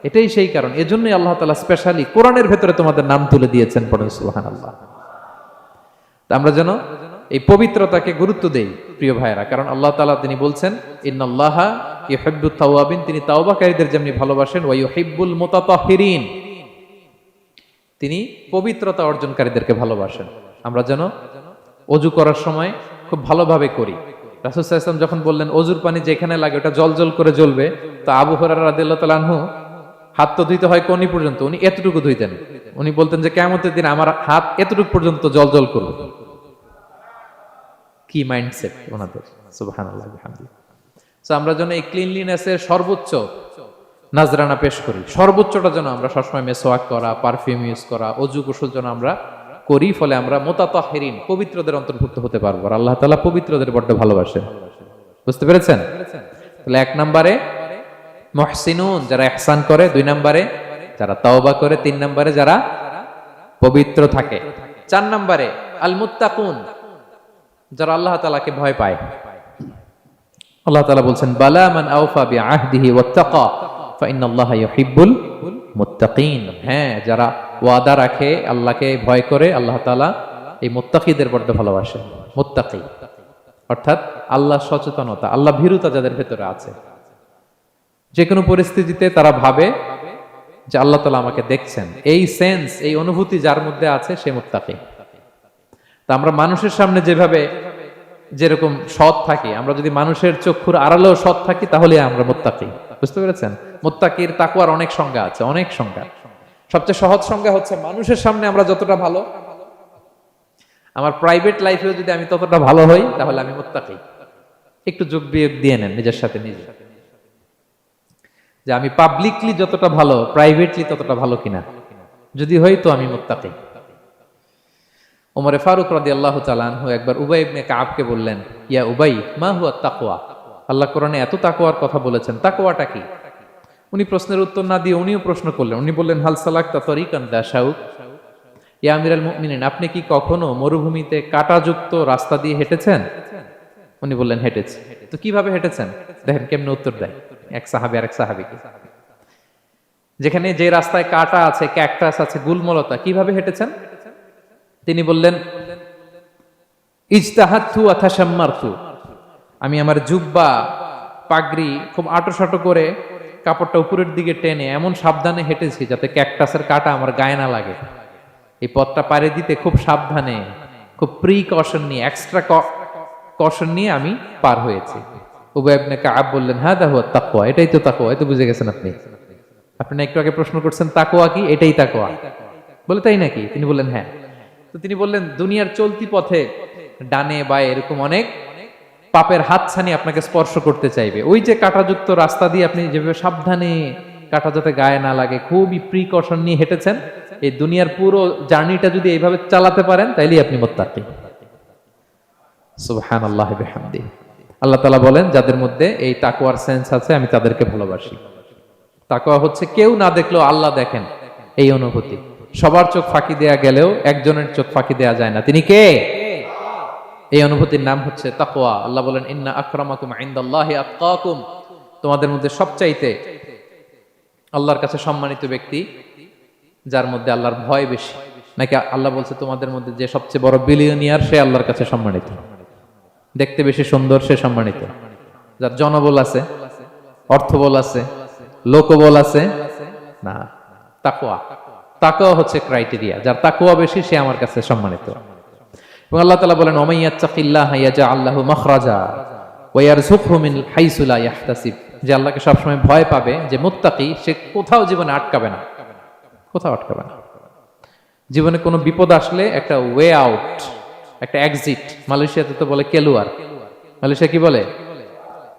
এটাই সেই কারণ, এজন্যই আল্লাহ তাআলা স্পেশালি কোরআনের ভেতরে তোমাদের নাম তুলে দিয়েছেন। পড়েন সুবহানাল্লাহ। তা আমরা যেন এই পবিত্রতাকে গুরুত্ব দেই প্রিয় ভাইয়েরা, কারণ আল্লাহ তাআলা তিনি বলছেন, ইন্নাল্লাহা ইউহিব্বুত তাওয়াবিন, তিনি তাওবাকারীদের যেমনি ভালোবাসেন, ওয়া ইউহিব্বুল মুতাতাহহিরিন, তিনি পবিত্রতা অর্জনকারীদেরকে ভালোবাসেন। আমরা যেন ওযু করার সময় খুব ভালোভাবে করি। রাসূল সাল্লাল্লাহু আলাইহি ওয়াসাল্লাম যখন বললেন অজুর পানি যেখানে লাগে ওটা জল জল করে জ্বলবে, তো তো আবু হুরায়রা রাদিয়াল্লাহু তাআলা আনহু হাত তো ধুইতে হয় কোনি পর্যন্ত, উনি এতটুকু ধুইতেন। উনি বলতেন যে কিয়ামতের দিন আমার হাত এতটুকু পর্যন্ত জল করবে। কি মাইন্ডসেট ওনাদের, সুবহানাল্লাহ বিহামদিহি। সো আমরা যেন এই ক্লিনলিনেসের সর্বোচ্চ নাজরানা পেশ করি, সর্বোচ্চটা যেন আমরা সবসময় মেসওয়াক করা, পারফিউম ইউজ করা, অজু গোসল যেন আমরা করি, ফলে আমরা মুতাতাহহিরিন, পবিত্রদের অন্তর্ভুক্ত হতে পারবো। আর আল্লাহ তাআলা পবিত্রদের বড্ড ভালোবাসেন। বুঝতে পেরেছেন? তাহলে 1 নম্বরে মুহসিনুন, যারা ইহসান করে, 2 নম্বরে যারা তাওবা করে, 3 নম্বরে যারা পবিত্র থাকে, 4 নম্বরে আল মুত্তাকুন, যারা আল্লাহ তাআলাকে ভয় পায়। আল্লাহ তাআলা বলছেন বালা মান আওফা বিআহদিহি ওয়াত্তাকা ফাইন্নাল্লাহা ইউহিব্বুল মুত্তাকিন। হ্যাঁ, যারা ওয়াদা রাখে, আল্লাহকে ভয় করে, আল্লাহ তাআলা এই মুত্তাকিদের বড় ভালোবাসেন। মুত্তাকি অর্থাৎ আল্লাহ সচেতনতা, আল্লাহ ভীরুতা যাদের ভেতরে আছে, যে কোনো পরিস্থিতিতে তারা ভাবে যে আল্লাহ তাআলা আমাকে দেখছেন, এই সেন্স, এই অনুভূতি যার মধ্যে আছে সে মুত্তাকি। তা আমরা মানুষের সামনে যেভাবে যেরকম সৎ থাকি, আমরা যদি মানুষের চক্ষুর আড়ালেও সৎ থাকি তাহলে আমরা মুত্তাকি। বুঝতে পেরেছেন? মুত্তাকির তাকওয়ার অনেক সংজ্ঞা আছে, অনেক সংজ্ঞা। সবচেয়ে সহজ সংজ্ঞা হচ্ছে মানুষের সামনে আমরা যতটা ভালো, আমার প্রাইভেট লাইফেও যদি আমি ততটা ভালো হই তাহলে আমি মুত্তাকি। একটু যোগ বিয়োগ দিয়ে নেন নিজের সাথে নিজে, যে আমি পাবলিকলি যতটা ভালো, প্রাইভেটলি ততটা ভালো কিনা। যদি হই তো আমি মুত্তাকি। ওমরে ফারুক রাদিয়াল্লাহু তাআলা আনহু একবার উবাই ইবনে কাবকে বললেন, ইয়া উবাই মা হুয়া তাকওয়া, আল্লাহ কোরআনে এত তাকওয়ার কথা বলেছেন, তাকওয়াটা কি? উনি প্রশ্নের উত্তর না দিয়ে উনিও প্রশ্ন করলেন। উনি বললেন হাল সালাকতা তরিকান দা শাউক, ইয়া আমিরাল মুমিনিন, আপনি কি কখনো মরুভূমিতে কাঁটাযুক্ত রাস্তা দিয়ে হেঁটেছেন? উনি বললেন হেঁটেছি। তো কিভাবে হেঁটেছেন? দেখেন কেমনে উত্তর দেয় এক সাহাবী আরেক সাহাবীকে। যেখানে যে রাস্তায় কাঁটা আছে, ক্যাকটাস আছে, গুলমলতা, কিভাবে হেঁটেছেন? তিনি বললেন ইজতাহাদতু ওয়া তাশাম্মারতু, আমি আমার জুব্বা পাগড়ি খুব আঁটো করে কাপড়টা উপরের দিকে টেনে এমন সাবধানে হেঁটেছি যাতে ক্যাকটাসের কাঁটা আমার গায়ে না লাগে। এই পথটা পাড়ি দিতে খুব সাবধানে, খুব প্রিকশন নিয়ে, এক্সট্রা কশন নিয়ে আমি পার হয়েছি। উবাই ইবনে কাব বললেন হাদা হুয়া তাকওয়া, এটাই তো তাকওয়া। এই তো বুঝে গেছেন আপনি। আপনি একটু আগে প্রশ্ন করছেন তাকওয়া কি, এটাই তাকওয়া। বলে তাই নাকি? তিনি বললেন হ্যাঁ। তো তিনি বললেন দুনিয়ার চলতি পথে ডানে বায়ে এরকম অনেক পাপের হাতছানি আপনাকে স্পর্শ করতে চাইবে। ওই যে কাঁটাযুক্ত রাস্তা দিয়ে আপনি যেভাবে সাবধানে, কাঁটা যাতে গায়ে না লাগে, খুবই প্রিকশন নিয়ে হেঁটেছেন, এই দুনিয়ার পুরো জার্নিটা যদি এইভাবে চালাতে পারেন তাইলেই আপনি মুত্তাকি। সুবহানাল্লাহি বিহামদিহি। আল্লাহ তাআলা বলেন যাদের মধ্যে এই তাকওয়ার সেন্স আছে আমি তাদেরকে ভালোবাসি। তাকওয়া হচ্ছে কেউ না দেখলেও আল্লাহ দেখেন, এই অনুভূতি। সবার চোখ ফাঁকি দেয়া গেলেও একজনের চোখ ফাঁকি দেয়া যায় না। তিনি কে? এই অনুভূতির নাম হচ্ছে তাকওয়া। আল্লাহ বলেন ইন্না আকরামাকুম ইনদাল্লাহি আতকাকুম, তোমাদের মধ্যে সবচাইতে আল্লাহর কাছে সম্মানিত ব্যক্তি যার মধ্যে আল্লাহর ভয় বেশি। নাকি আল্লাহ বলছে তোমাদের মধ্যে যে সবচেয়ে বড় বিলিয়নিয়ার সে আল্লাহর কাছে সম্মানিত, দেখতে বেশি সুন্দর সে সম্মানিত, যার জনবল আছে, অর্থবল আছে, লোকবল আছে না। তাকওয়া, তাকওয়া হচ্ছে ক্রাইটেরিয়া। যার তাকওয়া বেশি সে আমার কাছে সম্মানিত। এবং আল্লাহ তাআলা বলেন ওমাইয়াত্তাকিল্লাহা ইয়াজআল লাহু মাখরাজা ওয়া ইয়ারযুকহু মিন হাইসু লা ইয়াহতাসিব, যে আল্লাহকে সবসময় ভয় পাবে, যে মুত্তাকি, সে কোথাও জীবনে আটকাবে না, কোথাও আটকাবে না। জীবনে কোনো বিপদ আসলে একটা ওয়ে আউট, একটা এক্সিট। মালয়েশিয়াতে তো বলে কেলুয়ার। মালয়েশিয়া কি বলে?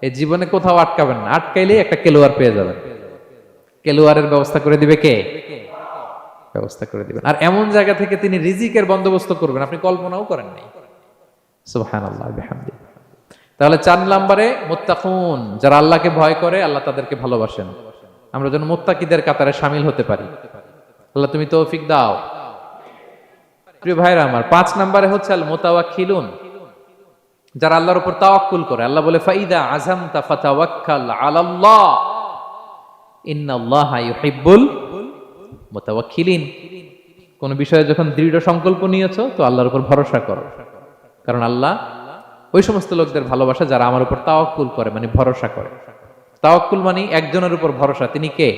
এই জীবনে কোথাও আটকাবেন না, আটকাইলেই একটা কেলুয়ার পেয়ে যাবেন। কেলুয়ারের ব্যবস্থা করে দিবে কে? ব্যবস্থা করে দিবেন। আর এমন জায়গা থেকে তিনি রিজিকের বন্দোবস্ত করবেন আপনি কল্পনাও করেন নাই। সুবহানাল্লাহ বিহামদিহি। তাহলে 4 নম্বরে মুত্তাকুন, যারা আল্লাহকে ভয় করে আল্লাহ তাদেরকে ভালোবাসেন। আমরা যেন মুত্তাকিদের কাতারে শামিল হতে পারি। আল্লাহ তুমি তৌফিক দাও। প্রিয় ভাইরা আমার, 5 নম্বরে হচ্ছে আল মুতাওয়াক্কিলুন, যারা আল্লাহর উপর তাওয়াক্কুল করে। আল্লাহ বলে ফাইদা আযামতা ফাতাওয়াক্কাল আলাল্লাহ ইন্নাল্লাহা ইউহিব্বুল মুতাওয়াক্কিলিন। কোন বিষয়ে যখন দৃঢ় সংকল্প নিয়েছো তো আল্লাহর উপর ভরসা করো, কারণ আল্লাহ ওই সমস্ত লোকদের ভালোবাসা যারা আমার উপর তাওয়াক্কুল করে, মানে ভরসা করে। তাওয়াক্কুল মানে একজনের উপর ভরসা। তিনি কে?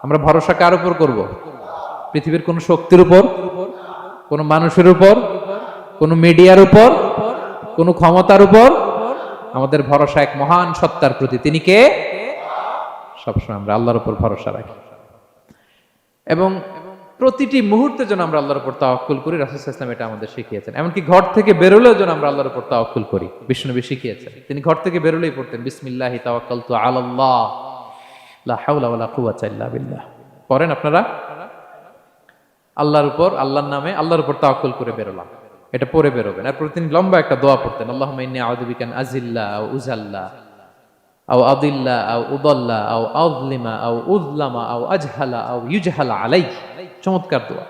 আমরা ভরসা কার উপর করব? পৃথিবীর কোন শক্তির উপর, কোন মানুষের উপর, কোন মিডিয়ার উপর, কোন ক্ষমতার উপর? আমাদের ভরসা এক মহান সত্তার প্রতি। তিনি কে? সবসময় আমরা আল্লাহর উপর ভরসা রাখি এবং প্রতিটি মুহূর্তে যেন আমরা আল্লাহর উপর তাওয়াক্কুল করি। রাসূল সাল্লাল্লাহু আলাইহি ওয়াসাল্লাম এটা আমাদের শিখিয়েছেন। এমনকি ঘর থেকে বেরোলেও যেন আমরা আল্লাহর উপর তাওয়াক্কুল করি, বিশ্বনবী শিখিয়েছেন। তিনি ঘর থেকে বেরোলেই পড়তেন বিসমিল্লাহি তাওয়াক্কালতু আলাল্লাহ লা হাওলা ওয়ালা কুওয়াতা ইল্লা বিল্লাহ। পড়েন আপনারা? আল্লাহর উপর, আল্লাহর নামে, আল্লাহর উপর তাওয়াক্কুল করে বেরোলাম, এটা পড়ে বেরোবেন। আর প্রতিদিন লম্বা একটা দোয়া পড়তেন, আল্লাহুম্মা ইন্নী আউযু বিকা আন আযিল্লা আও উযাল্লা আও আদিল্লা আও উদাল্লা আও আযলিমা আও উযলামা আও আজহালা আও ইউজহালা আলাই। চমৎকার দোয়া।